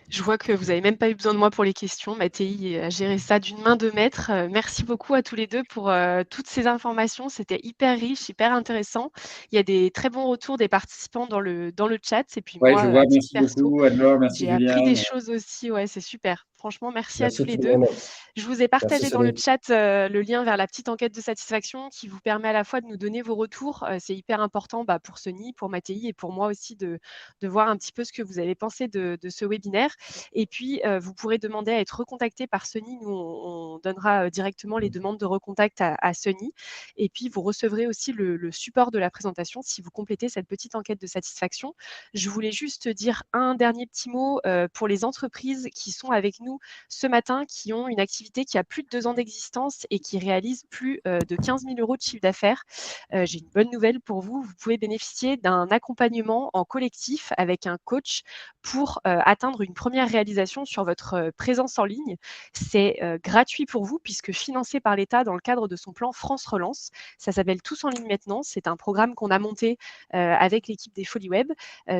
Je vois que vous n'avez même pas eu besoin de moi pour les questions. Mathéi a géré ça d'une main de maître. Merci beaucoup à tous les deux pour toutes ces informations. C'était hyper riche, hyper intéressant. Il y a des très bons retours des participants dans le chat. Et puis moi, je vois. à titre Merci perso, beaucoup, Anne-Laure. Merci, j'ai Julien. appris des choses aussi. Ouais, c'est super. Franchement, merci à tous Merci les tout le deux. monde. Je vous ai Merci partagé dans le Sony. chat le lien vers la petite enquête de satisfaction qui vous permet à la fois de nous donner vos retours. C'est hyper important pour Sony, pour Mattei et pour moi aussi de voir un petit peu ce que vous avez pensé de ce webinaire. Et puis, vous pourrez demander à être recontacté par Sony. Nous, on donnera directement les demandes de recontact à Sony. Et puis, vous recevrez aussi le support de la présentation si vous complétez cette petite enquête de satisfaction. Je voulais juste dire un dernier petit mot pour les entreprises qui sont avec nous ce matin, qui ont une activité qui a plus de 2 ans d'existence et qui réalise plus de 15 000 € de chiffre d'affaires. J'ai une bonne nouvelle pour vous. Vous pouvez bénéficier d'un accompagnement en collectif avec un coach pour atteindre une première réalisation sur votre présence en ligne. C'est gratuit pour vous puisque financé par l'État dans le cadre de son plan France Relance. Ça s'appelle Tous en ligne maintenant. C'est un programme qu'on a monté avec l'équipe des Folies Web.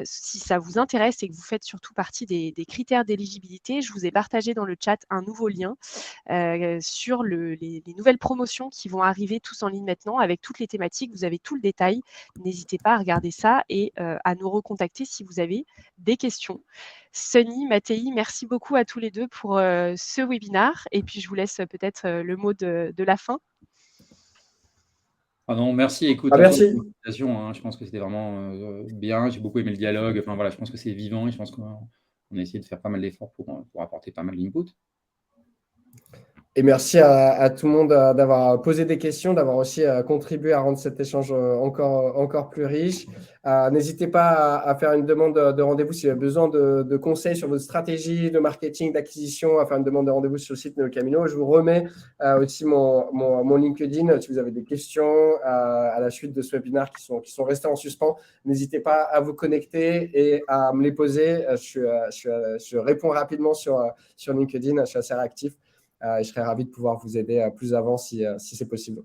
Si ça vous intéresse et que vous faites surtout partie des critères d'éligibilité, je vous ai partagé dans le chat un nouveau lien sur les nouvelles promotions qui vont arriver Tous en ligne maintenant avec toutes les thématiques. Vous avez tout le détail. N'hésitez pas à regarder ça et à nous recontacter si vous avez des questions. Sony, Mattei, merci beaucoup à tous les deux pour ce webinaire. Et puis, je vous laisse peut-être le mot de la fin. Ah non, merci. Écoute, merci. Je pense que c'était vraiment bien. J'ai beaucoup aimé le dialogue. Enfin voilà, je pense que c'est vivant et je pense qu'on a essayé de faire pas mal d'efforts pour apporter pas mal d'input. Et merci à tout le monde d'avoir posé des questions, d'avoir aussi contribué à rendre cet échange encore plus riche. N'hésitez pas à faire une demande de rendez-vous si vous avez besoin de conseils sur votre stratégie de marketing, d'acquisition, à faire une demande de rendez-vous sur le site NeoCamino. Je vous remets aussi mon LinkedIn si vous avez des questions à la suite de ce webinaire qui sont restés en suspens. N'hésitez pas à vous connecter et à me les poser. Je réponds rapidement sur LinkedIn, je suis assez réactif. Je serais ravi de pouvoir vous aider plus avant si c'est possible.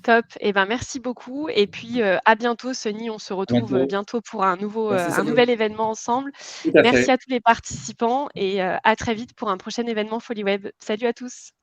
Top. Eh ben, merci beaucoup. Et puis, à bientôt, Sony. On se retrouve bientôt pour un nouvel événement ensemble. Merci à tous les participants et à très vite pour un prochain événement Folies Web. Salut à tous.